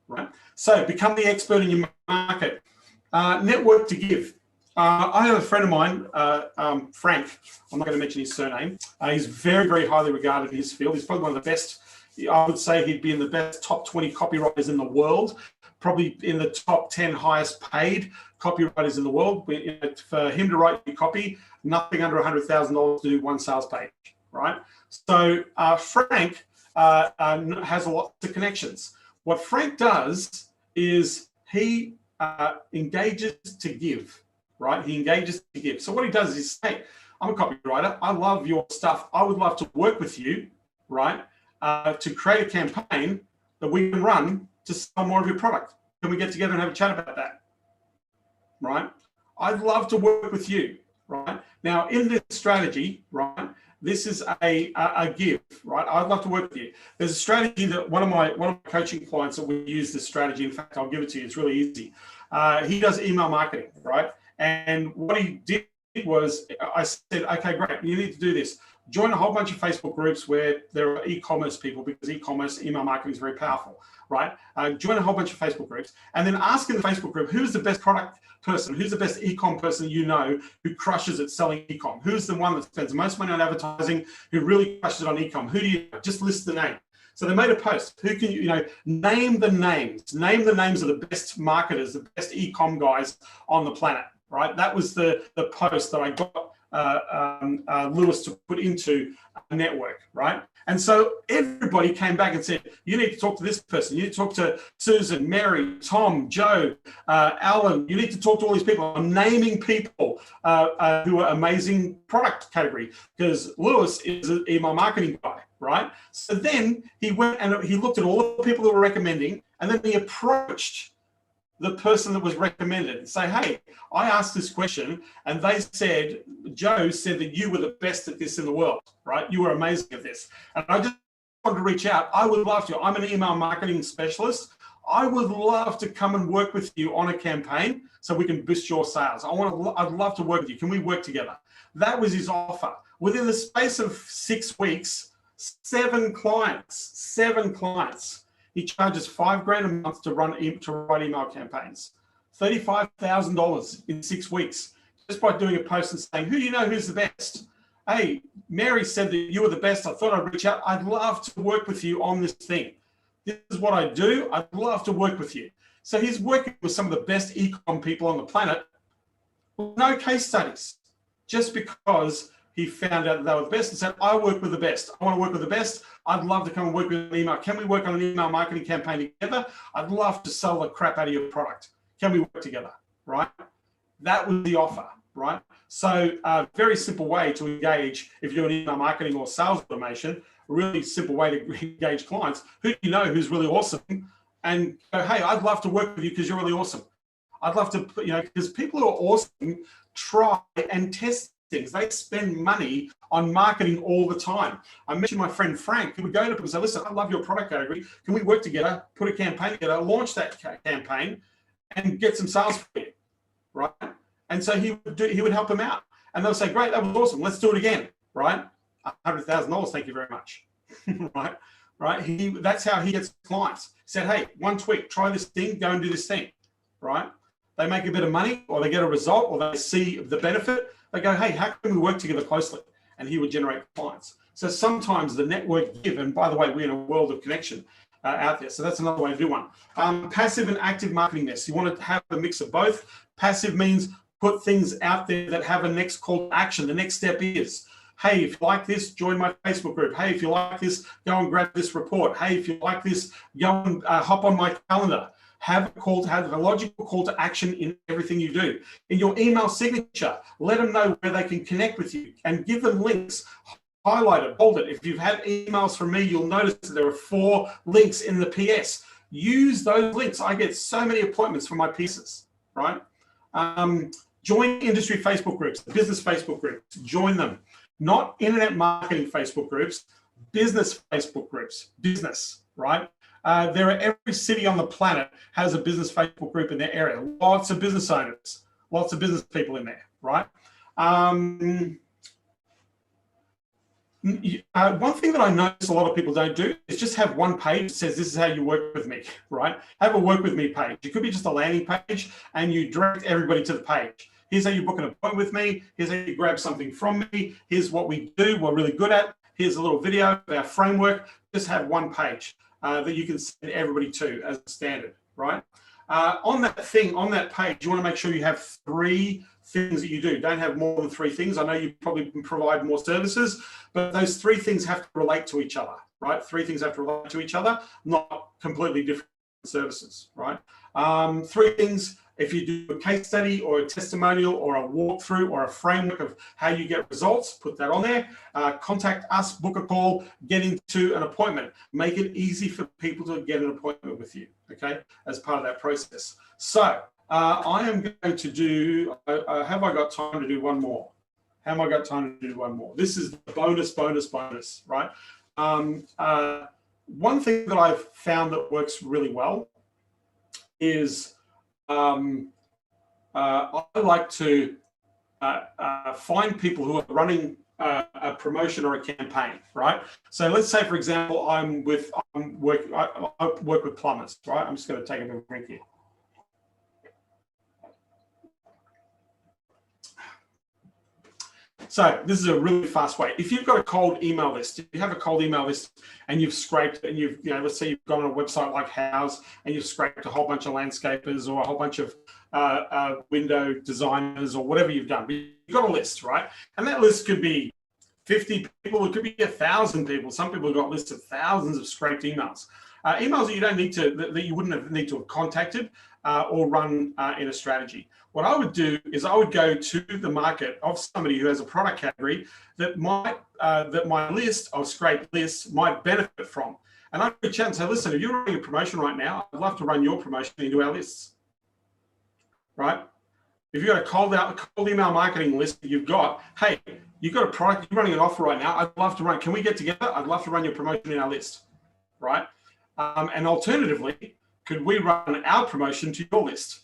right? So become the expert in your market. Network to give. I have a friend of mine, Frank. I'm not going to mention his surname. He's very, very highly regarded in his field. He's probably one of the best. I would say he'd be in the best top 20 copywriters in the world, probably in the top 10 highest paid copywriters in the world. For him to write your copy, nothing under $100,000 to do 1 sales page, right? So Frank has a lot of connections. What Frank does is he engages to give, right? He engages to give. So what he does is, hey, I'm a copywriter. I love your stuff. I would love to work with you, right? To create a campaign that we can run to sell more of your product. Can we get together and have a chat about that? Right? I'd love to work with you, right? Now, in this strategy, right, this is a give, right? I'd love to work with you. There's a strategy that one of my coaching clients that we use this strategy. In fact, I'll give it to you. It's really easy. He does email marketing, right? And what he did was, I said, okay, great. You need to do this. Join a whole bunch of Facebook groups where there are e-commerce people, because e-commerce, email marketing is very powerful, right? Join a whole bunch of Facebook groups, and then ask in the Facebook group, who's the best product person? Who's the best e-com person you know who crushes at selling e-com? Who's the one that spends most money on advertising, who really crushes it on e-com? Who do you know? Just list the name. So they made a post. Who can name the names? Name the names of the best marketers, the best e-com guys on the planet, right? That was the post that I got Lewis to put into a network, right? And so everybody came back and said, you need to talk to this person. You need to talk to Susan, Mary, Tom, Joe, Alan. You need to talk to all these people. I'm naming people who are amazing product category, because Lewis is an email marketing guy, right? So then he went and he looked at all the people that were recommending, and then he approached the person that was recommended and say, hey, I asked this question and they said, Joe said that you were the best at this in the world, right? You were amazing at this. And I just wanted to reach out. I would love to. I'm an email marketing specialist. I would love to come and work with you on a campaign so we can boost your sales. I'd love to work with you. Can we work together? That was his offer. Within the space of 6 weeks, 7 clients. He charges $5,000 a month to write email campaigns, $35,000 in 6 weeks, just by doing a post and saying, who do you know who's the best? Hey, Mary said that you were the best. I thought I'd reach out. I'd love to work with you on this thing. This is what I do. I'd love to work with you. So he's working with some of the best e-com people on the planet with no case studies, just because he found out that they were the best and said, I work with the best. I want to work with the best. I'd love to come and work with an email. Can we work on an email marketing campaign together? I'd love to sell the crap out of your product. Can we work together, right? That was the offer, right? So a very simple way to engage if you're doing email marketing or sales automation, a really simple way to engage clients. Who do you know who's really awesome? And go, hey, I'd love to work with you because you're really awesome. I'd love to, because people who are awesome try and test things. They spend money on marketing all the time. I mentioned my friend Frank, who would go to people and say, listen, I love your product category. Can we work together, put a campaign together, launch that campaign and get some sales for you, right? And so he would help them out. And they'll say, great, that was awesome. Let's do it again, right? $100,000, thank you very much, right? That's how he gets clients. He said, hey, one tweak, try this thing, go and do this thing, right? They make a bit of money, or they get a result, or they see the benefit. They go, hey, how can we work together closely? And he would generate clients. So sometimes the network give, and by the way, we're in a world of connection out there. So that's another way to do one. Passive and active marketing nest. You want to have a mix of both. Passive means put things out there that have a next call to action. The next step is, hey, if you like this, join my Facebook group. Hey, if you like this, go and grab this report. Hey, if you like this, go and hop on my calendar. Have a logical call to action in everything you do. In your email signature, let them know where they can connect with you and give them links. Highlight it, bold it. If you've had emails from me, you'll notice that there are 4 links in the PS. Use those links. I get so many appointments from my pieces, right? Join industry Facebook groups, business Facebook groups. Join them. Not internet marketing Facebook groups, business Facebook groups. Business, right? There are every city on the planet has a business Facebook group in their area. Lots of business owners, lots of business people in there, right? One thing that I notice a lot of people don't do is just have one page that says, this is how you work with me, right? Have a work with me page. It could be just a landing page and you direct everybody to the page. Here's how you book an appointment with me. Here's how you grab something from me. Here's what we do, we're really good at. Here's a little video of our framework. Just have one page that you can send everybody to as a standard, right? On that page, you want to make sure you have 3 things that you do. Don't have more than 3 things. I know you probably provide more services, but those 3 things have to relate to each other, right? 3 things have to relate to each other, not completely different services, right? 3 things, if you do a case study or a testimonial or a walkthrough or a framework of how you get results, put that on there. Contact us, book a call, get into an appointment. Make it easy for people to get an appointment with you, okay, as part of that process. So I am going to do, have I got time to do one more? Have I got time to do one more? This is the bonus, right? One thing that I've found that works really well is I like to find people who are running a promotion or a campaign, right? So let's say, for example, I work with plumbers, right? I'm just going to take a little drink here. So this is a really fast way. If you've got a cold email list, if you have a cold email list and you've scraped and you've, let's say you've gone on a website like House and you've scraped a whole bunch of landscapers or a whole bunch of window designers or whatever you've done, but you've got a list, right? And that list could be 50 people, it could be 1,000 people. Some people have got lists of thousands of scraped emails. Emails that you don't need to, that you wouldn't need to have contacted or run in a strategy. What I would do is I would go to the market of somebody who has a product category that might that my list of scraped lists might benefit from. And I'd reach out and say, listen, if you're running a promotion right now, I'd love to run your promotion into our lists, right? If you've got a cold email marketing list that you've got, hey, you've got a product, you're running an offer right now, I'd love to run, can we get together? I'd love to run your promotion in our list, right? And alternatively, could we run our promotion to your list,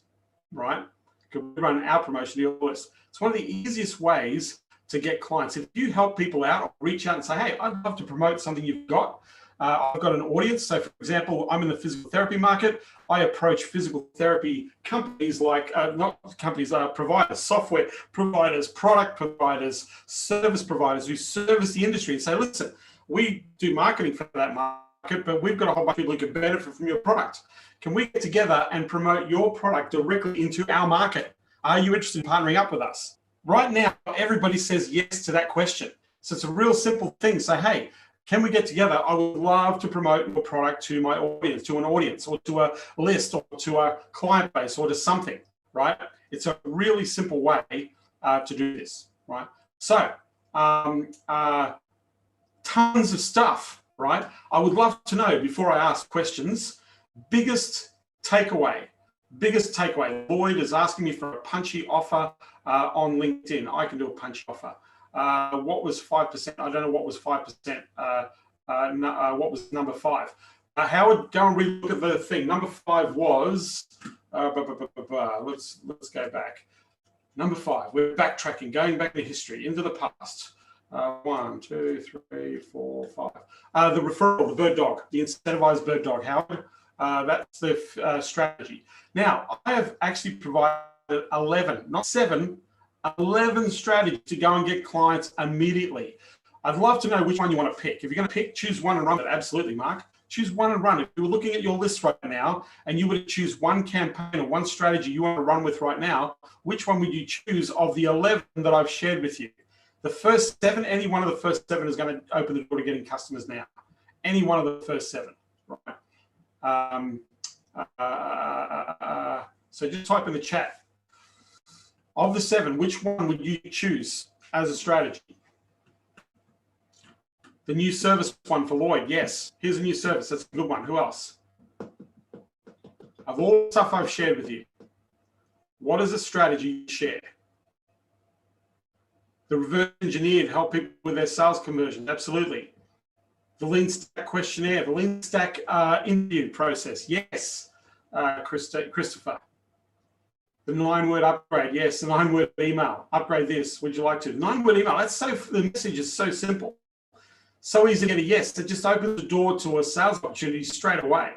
right? Could we run our promotion to your list? It's one of the easiest ways to get clients. If you help people out, or reach out and say, hey, I'd love to promote something you've got. I've got an audience. So for example, I'm in the physical therapy market. I approach physical therapy companies like, not companies, providers, software providers, product providers, service providers who service the industry and say, listen, we do marketing for that market, but we've got a whole bunch of people who can benefit from your product. Can we get together and promote your product directly into our market? Are you interested in partnering up with us? Right now, everybody says yes to that question. So it's a real simple thing. Say, hey, can we get together? I would love to promote your product to my audience, to an audience, or to a list, or to a client base, or to something, right? It's a really simple way to do this, right? So, tons of stuff, right? I would love to know, before I ask questions, biggest takeaway. Lloyd is asking me for a punchy offer on LinkedIn. I can do a punchy offer. What was 5%? I don't know what was 5%. What was number 5? Howard, go and relook at the thing. Number 5 was, let's go back. Number 5, we're backtracking, going back to history, into the past. 1, 2, 3, 4, 5. The referral, the bird dog, the incentivized bird dog, Howard. That's the strategy. Now, I have actually provided 11, not 7, 11 strategies to go and get clients immediately. I'd love to know which one you want to pick. If you're going to pick, choose one and run it. Absolutely, Mark. Choose one and run it. If you were looking at your list right now and you would choose one campaign or one strategy you want to run with right now, which one would you choose of the 11 that I've shared with you? The first 7, any one of the first 7 is going to open the door to getting customers now. Any one of the first 7, right? So just type in the chat. Of the 7, which one would you choose as a strategy? The new service one for Lloyd, yes. Here's a new service, that's a good one. Who else? Of all the stuff I've shared with you, what is a strategy you share? The reverse engineer to help people with their sales conversion, absolutely. The lean stack questionnaire, the lean stack interview process, yes, Christopher. The 9-word upgrade, yes, the 9-word email, upgrade this, would you like to? 9-word email, that's so, the message is so simple. So easy to get a yes, it just opens the door to a sales opportunity straight away.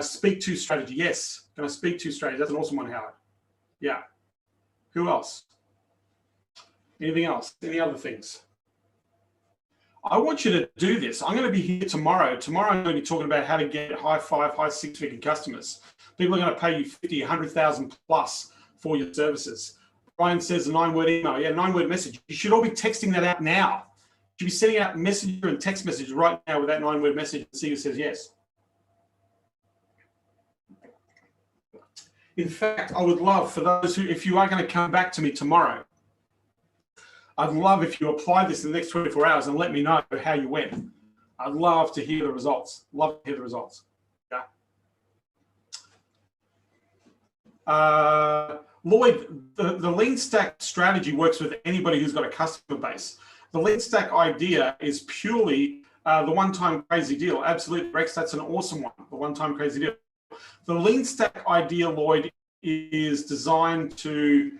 Speak to strategy, yes. Can I speak to strategy? That's an awesome one, Howard. Yeah. Who else? Anything else? Any other things? I want you to do this. I'm going to be here tomorrow. Tomorrow I'm going to be talking about how to get high 5, high 6-figure customers. People are going to pay you 50, 100,000 plus for your services. Brian says a 9-word email. Yeah, 9-word message. You should all be texting that out now. You should be sending out messenger and text messages right now with that 9-word message and see who says yes. In fact, I would love for those who, if you are going to come back to me tomorrow, I'd love if you apply this in the next 24 hours and let me know how you went. I'd love to hear the results. Love to hear the results. Yeah. Lloyd, the lean stack strategy works with anybody who's got a customer base. The lean stack idea is purely the one-time crazy deal. Absolutely, Rex, that's an awesome one, the one-time crazy deal. The lean stack idea, Lloyd, is designed to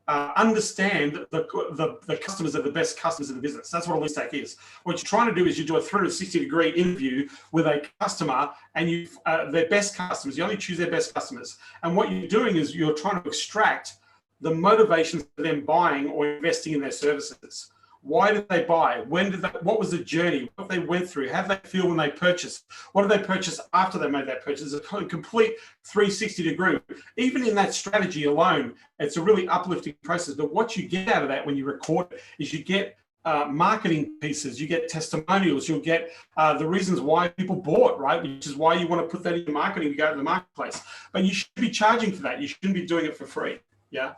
understand the customers are the best customers in the business. That's what a lean stack is. What you're trying to do is you do a 360-degree interview with a customer and you their best customers. You only choose their best customers. And what you're doing is you're trying to extract the motivations for them buying or investing in their services. Why did they buy? When did they, what was the journey? What they went through? How did they feel when they purchased? What did they purchase after they made that purchase? It's a complete 360 degree. Even in that strategy alone, it's a really uplifting process. But what you get out of that when you record it is you get marketing pieces, you get testimonials, you'll get the reasons why people bought, right? Which is why you want to put that in your marketing to go to the marketplace. But you should be charging for that. You shouldn't be doing it for free. Yeah.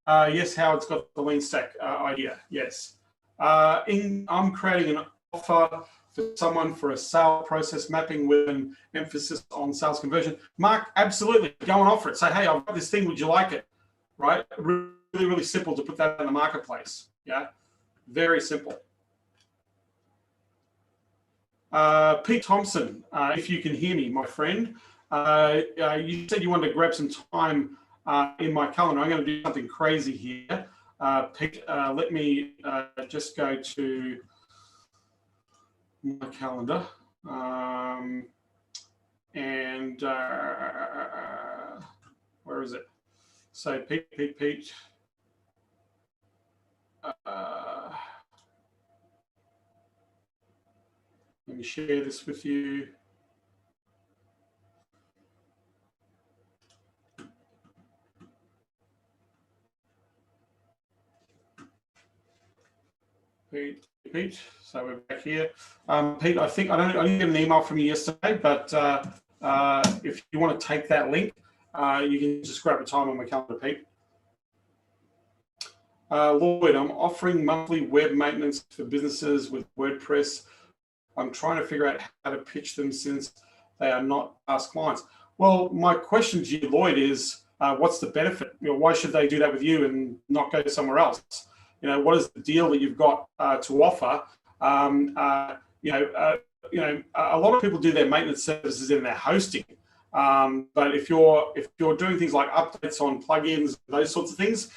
Yes, Howard's got the lean stack idea. Yes. I'm creating an offer for someone for a sale process mapping with an emphasis on sales conversion. Mark, absolutely. Go and offer it. Say, hey, I've got this thing. Would you like it? Right? Really, really simple to put that in the marketplace. Yeah. Very simple. Pete Thompson, if you can hear me, my friend, you said you wanted to grab some time in my calendar. I'm going to do something crazy here. Pete, let me just go to my calendar. Where is it? So Pete. Let me share this with you. Pete, so we're back here. Pete, I didn't get an email from you yesterday, but if you want to take that link, you can just grab a time on my calendar, Pete. Lloyd, I'm offering monthly web maintenance for businesses with WordPress. I'm trying to figure out how to pitch them since they are not past clients. Well, my question to you, Lloyd, is what's the benefit? Why should they do that with you and not go somewhere else? What is the deal that you've got to offer? A lot of people do their maintenance services in their hosting. But if you're doing things like updates on plugins, those sorts of things,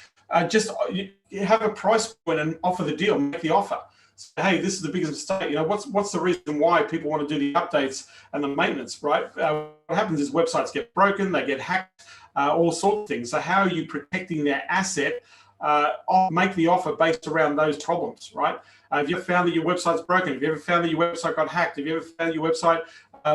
you have a price point and offer the deal, make the offer. So, hey, this is the biggest mistake. What's the reason why people want to do the updates and the maintenance, right? What happens is websites get broken, they get hacked, all sorts of things. So how are you protecting their asset? Make the offer based around those problems, right? Have you ever found that your website's broken? Have you ever found that your website got hacked? Have you ever found your website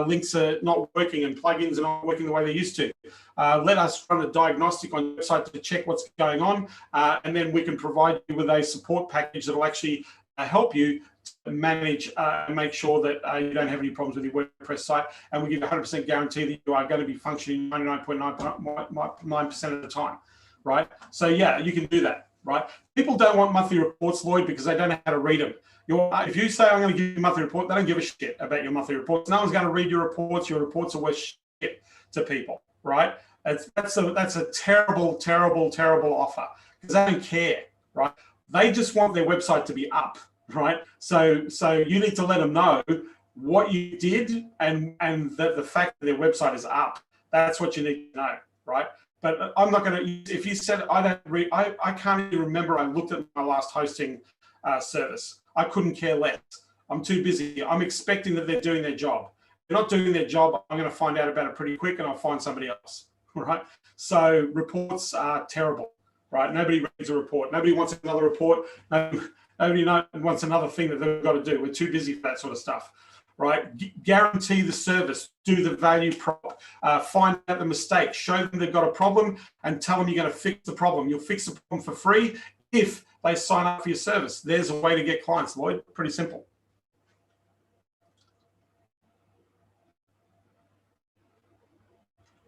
links are not working and plugins are not working the way they used to? Let us run a diagnostic on your website to check what's going on, and then we can provide you with a support package that will actually help you to manage and make sure that you don't have any problems with your WordPress site, and we give 100% guarantee that you are going to be functioning 99.9% of the time. Right? So yeah, you can do that, right? People don't want monthly reports, Lloyd, because they don't know how to read them. If you say, I'm going to give you a monthly report, they don't give a shit about your monthly reports. No one's going to read your reports. Your reports are worth shit to people, right? That's a terrible, terrible, terrible offer because they don't care, right? They just want their website to be up, right? So you need to let them know what you did and the fact that their website is up. That's what you need to know, right? But I'm not going to, if you said, I can't even remember, I looked at my last hosting service. I couldn't care less. I'm too busy. I'm expecting that they're doing their job. If they're not doing their job, I'm going to find out about it pretty quick and I'll find somebody else, right? So reports are terrible, right? Nobody reads a report. Nobody wants another report. Nobody wants another thing that they've got to do. We're too busy for that sort of stuff. Right? Guarantee the service, do the value prop, find out the mistake, show them they've got a problem and tell them you're going to fix the problem. You'll fix the problem for free if they sign up for your service. There's a way to get clients, Lloyd. Pretty simple.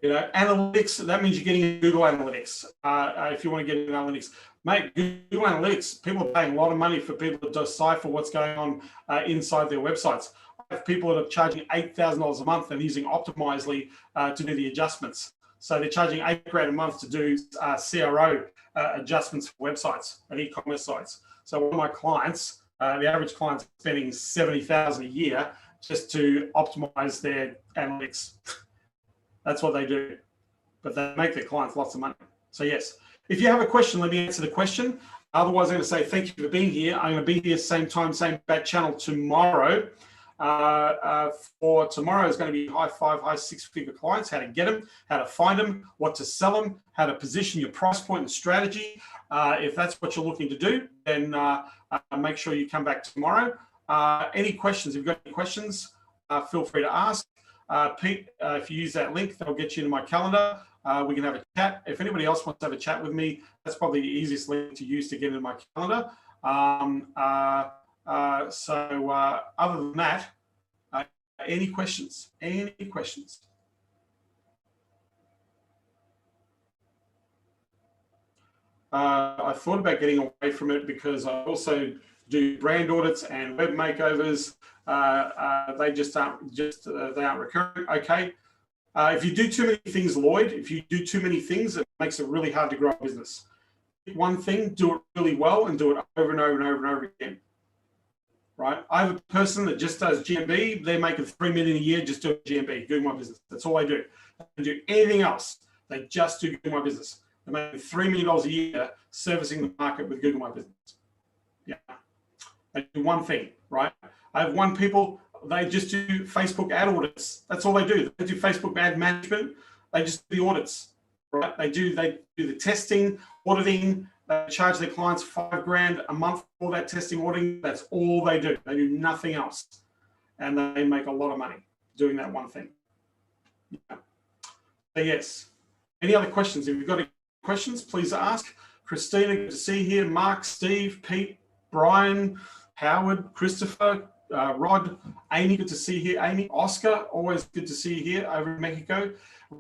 Analytics, that means you're getting Google Analytics. If you want to get in analytics, mate, Google Analytics, people are paying a lot of money for people to decipher what's going on inside their websites. People that are charging $8,000 a month and using Optimizely to do the adjustments. So they're charging $8,000 a month to do CRO adjustments for websites and e-commerce sites. So one of my clients, the average client's spending $70,000 a year just to optimize their analytics. That's what they do, but they make their clients lots of money. So yes, if you have a question, let me answer the question. Otherwise, I'm going to say thank you for being here. I'm going to be here same time, same bat channel tomorrow. for tomorrow is going to be high 5, high 6-figure clients, how to get them, how to find them, what to sell them, how to position your price point and strategy. If that's what you're looking to do, then make sure you come back tomorrow. Any questions? If you've got any questions, feel free to ask. Pete, if you use that link, that'll get you into my calendar. We can have a chat. If anybody else wants to have a chat with me, that's probably the easiest link to use to get into my calendar. Other than that, any questions? Any questions? I thought about getting away from it because I also do brand audits and web makeovers. They just aren't they aren't recurring. Okay. If you do too many things, Lloyd, if you do too many things, it makes it really hard to grow a business. Pick one thing, do it really well, and do it over and over and over and over again. Right? I have a person that just does GMB. They're making $3 million a year just doing GMB, Google My Business. That's all they do. They don't do anything else. They just do Google My Business. They're making $3 million a year servicing the market with Google My Business. Yeah. They do one thing, right? I have one people, they just do Facebook ad audits. That's all they do. They do Facebook ad management. They just do the audits, right? They do the testing, auditing. They charge their clients $5,000 a month for that testing, auditing. That's all they do. They do nothing else. And they make a lot of money doing that one thing. Yeah. So yes. Any other questions? If you've got any questions, please ask. Christina, good to see you here. Mark, Steve, Pete, Brian, Howard, Christopher, Rod, Amy, good to see you here. Amy, Oscar, always good to see you here over in Mexico.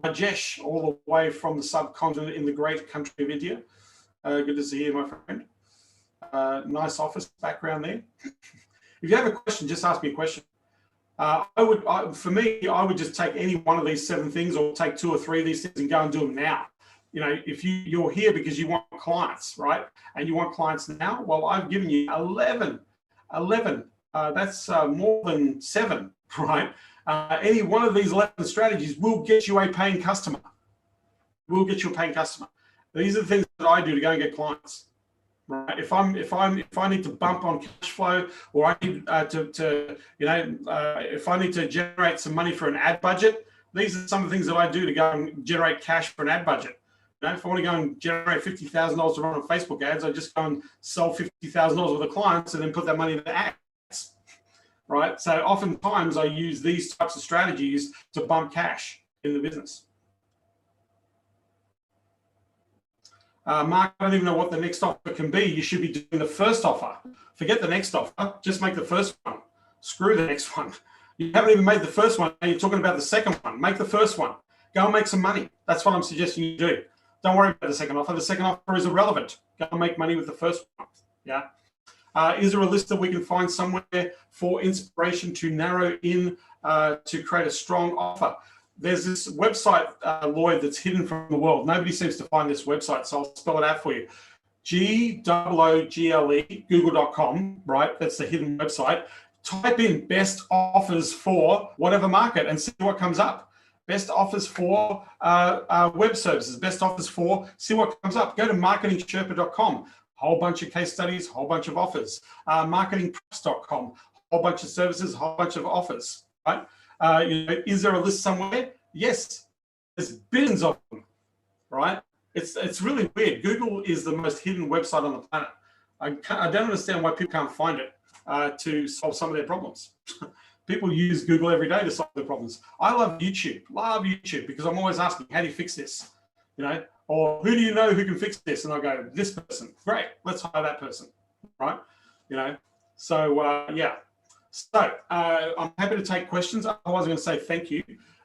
Rajesh, all the way from the subcontinent in the great country of India. Good to see you, my friend. Nice office background there. If you have a question, just ask me a question. For me, I would just take any one of these 7 things or take 2 or 3 of these things and go and do them now. You know, if you're here because you want clients, right? And you want clients now, well, I've given you 11. That's more than 7, right? Any one of these 11 strategies will get you a paying customer. Will get you a paying customer. These are the things that I do to go and get clients. Right? If I need to bump on cash flow, or I need if I need to generate some money for an ad budget, these are some of the things that I do to go and generate cash for an ad budget. You know, if I want to go and generate $50,000 to run on Facebook ads, I just go and sell $50,000 worth of clients and then put that money into ads. Right? So oftentimes I use these types of strategies to bump cash in the business. Mark, I don't even know what the next offer can be. You should be doing the first offer. Forget the next offer. Just make the first one. Screw the next one. You haven't even made the first one. And you're talking about the second one. Make the first one. Go and make some money. That's what I'm suggesting you do. Don't worry about the second offer. The second offer is irrelevant. Go and make money with the first one. Yeah. Is there a list that we can find somewhere for inspiration to narrow in to create a strong offer? There's this website, Lloyd, that's hidden from the world. Nobody seems to find this website, so I'll spell it out for you. Google.com, right? That's the hidden website. Type in best offers for whatever market and see what comes up. Best offers for web services, best offers for, see what comes up. Go to marketingsherpa.com, whole bunch of case studies, whole bunch of offers. Marketingpress.com, whole bunch of services, whole bunch of offers, right? Is there a list somewhere? Yes, there's billions of them, right? It's really weird. Google is the most hidden website on the planet. I don't understand why people can't find it to solve some of their problems. People use Google every day to solve their problems. I love YouTube because I'm always asking, how do you fix this? You know, or who do you know who can fix this? And I go, this person. Great, let's hire that person, right? You know, so yeah. So I'm happy to take questions. Otherwise, I'm going to say thank you.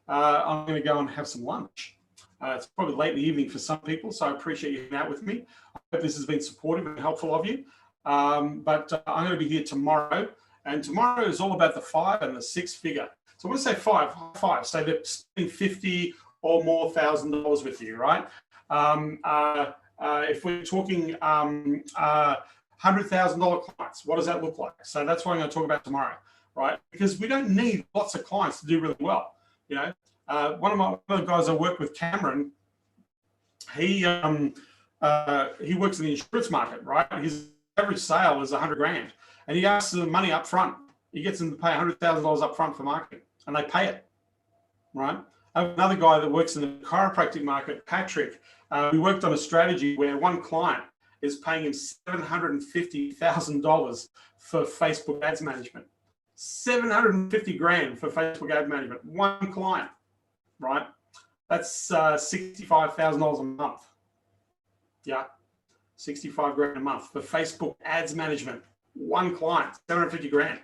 I'm going to go and have some lunch. It's probably late in the evening for some people, so I appreciate you hanging out with me. I hope this has been supportive and helpful of you. But I'm going to be here tomorrow, and tomorrow is all about the 5 and the 6 figure. So when I say five, so they're spending $50,000 or more with you, right? If we're talking $100,000 clients, what does that look like? So that's what I'm going to talk about tomorrow, right? Because we don't need lots of clients to do really well. You know, one of the guys I work with, Cameron, he works in the insurance market, right? His average sale is $100,000, and he asks the money up front. He gets them to pay $100,000 up front for marketing, and they pay it, right? I have another guy that works in the chiropractic market, Patrick. We worked on a strategy where one client is paying him $750,000 for Facebook ads management. 750 grand for Facebook ad management. One client, right? That's $65,000 a month. Yeah, 65 grand a month for Facebook ads management. One client, 750 grand,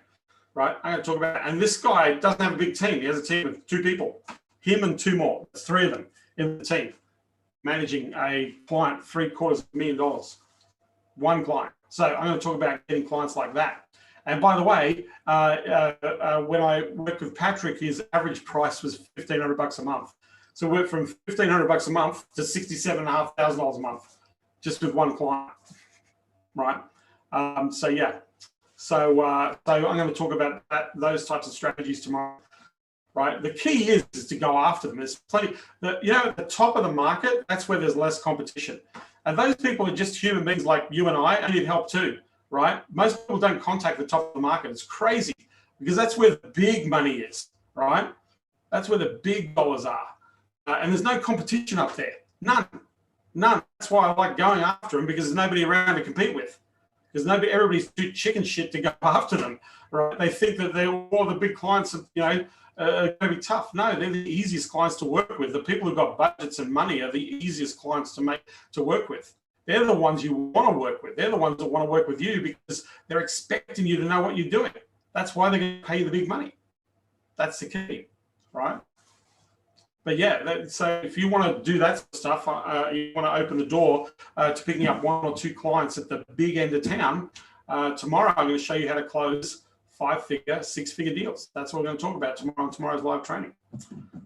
right? I'm going to talk about it. And this guy doesn't have a big team. He has a team of 2 people, him and 2 more. There's 3 of them in the team, managing a client, $750,000. One client. So I'm going to talk about getting clients like that. And by the way, when I worked with Patrick, his average price was $1,500 a month. So we went from $1,500 a month to $67,500 a month, just with one client, right? So yeah, so I'm going to talk about those types of strategies tomorrow, right? The key is to go after them. There's plenty. At the top of the market, that's where there's less competition, and those people are just human beings like you and I, and need help too, right? Most people don't contact the top of the market. It's crazy because that's where the big money is, right? That's where the big dollars are. And there's no competition up there. None. That's why I like going after them, because there's nobody around to compete with. Because everybody's too chicken shit to go after them, right? They think that they're all the big clients, are going to be tough. No, they're the easiest clients to work with. The people who've got budgets and money are the easiest clients to work with. They're the ones you want to work with. They're the ones that want to work with you because they're expecting you to know what you're doing. That's why they're going to pay you the big money. That's the key, right? But yeah, so if you want to do that stuff, you want to open the door to picking up 1 or 2 clients at the big end of town, tomorrow I'm going to show you how to close 5-figure, 6-figure deals. That's what we're going to talk about tomorrow on tomorrow's live training.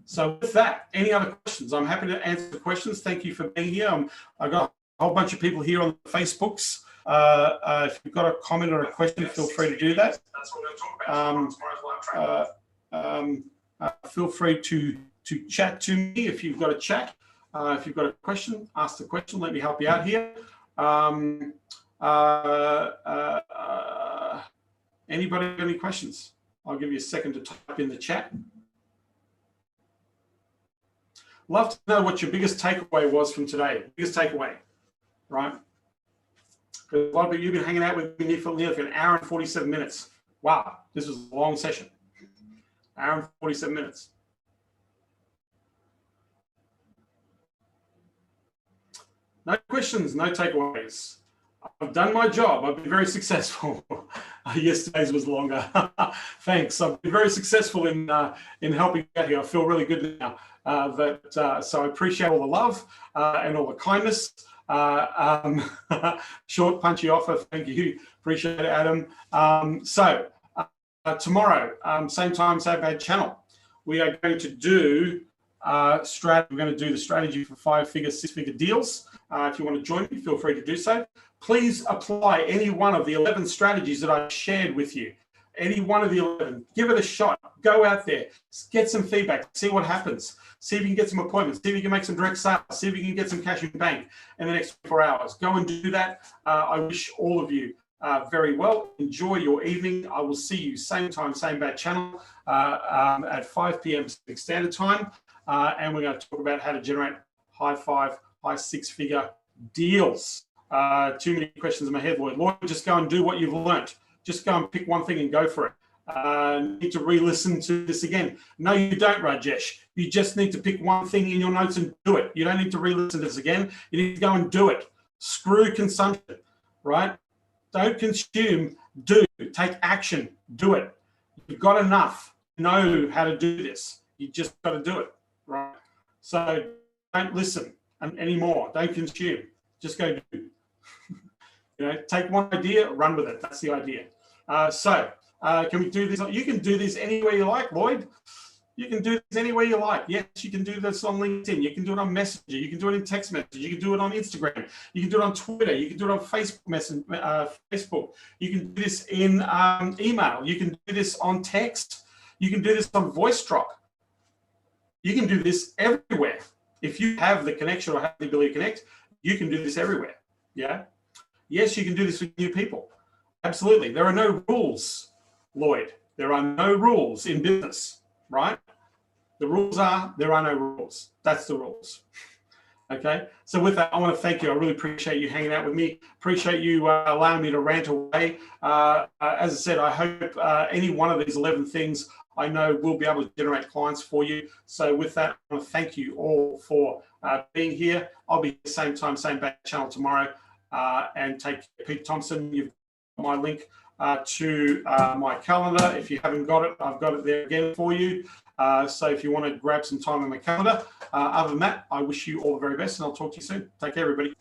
So with that, any other questions? I'm happy to answer the questions. Thank you for being here. I've got a whole bunch of people here on the Facebooks. If you've got a comment or a question, feel free to do that. That's what we're going to talk about tomorrow's live training. Feel free to chat to me if you've got a chat. If you've got a question, ask the question. Let me help you out here. Anybody got any questions? I'll give you a second to type in the chat. Love to know what your biggest takeaway was from today. Biggest takeaway, right? Because a lot of you've been hanging out with me for nearly an hour and 47 minutes. Wow, this was a long session. Hour and 47 minutes. No questions, no takeaways. I've done my job. I've been very successful. Yesterday's was longer. Thanks. I've been very successful in helping out here. I feel really good now. So I appreciate all the love and all the kindness. Short, punchy offer. Thank you. Appreciate it, Adam. Tomorrow, same time, same bad channel, we are going to do we're going to do the strategy for 5-figure, 6-figure deals. If you want to join me, feel free to do so. Please apply any one of the 11 strategies that I've shared with you. Any one of the 11. Give it a shot. Go out there. Get some feedback. See what happens. See if you can get some appointments. See if you can make some direct sales. See if you can get some cash in bank in the next 4 hours. Go and do that. I wish all of you very well. Enjoy your evening. I will see you same time, same bad channel at 5 p.m. Pacific Standard Time. And we're going to talk about how to generate high 5, high 6-figure deals. Too many questions in my head, Lloyd. Lloyd, just go and do what you've learnt. Just go and pick one thing and go for it. Need to re-listen to this again. No, you don't, Rajesh. You just need to pick one thing in your notes and do it. You don't need to re-listen to this again. You need to go and do it. Screw consumption, right? Don't consume, do. Take action, do it. You've got enough. You know how to do this. You just got to do it, right? So don't listen anymore. Don't consume. Just go do. Take one idea, run with it. That's the idea. Can we do this? You can do this anywhere you like, Lloyd. You can do this anywhere you like. Yes, you can do this on LinkedIn. You can do it on Messenger. You can do it in text message. You can do it on Instagram. You can do it on Twitter. You can do it on Facebook. You can do this in email. You can do this on text. You can do this on voice drop. You can do this everywhere. If you have the connection or have the ability to connect, you can do this everywhere. Yeah. Yes, you can do this with new people. Absolutely. There are no rules, Lloyd. There are no rules in business, right? The rules are, there are no rules. That's the rules. Okay, so with that, I want to thank you. I really appreciate you hanging out with me. Appreciate you allowing me to rant away. As I said, I hope any one of these 11 things I know will be able to generate clients for you. So with that, I want to thank you all for being here. I'll be the same time, same back channel tomorrow. And take care. Pete Thompson, you've got my link to my calendar. If you haven't got it, I've got it there again for you. So if you want to grab some time on my calendar. Other than that, I wish you all the very best, and I'll talk to you soon. Take care, everybody.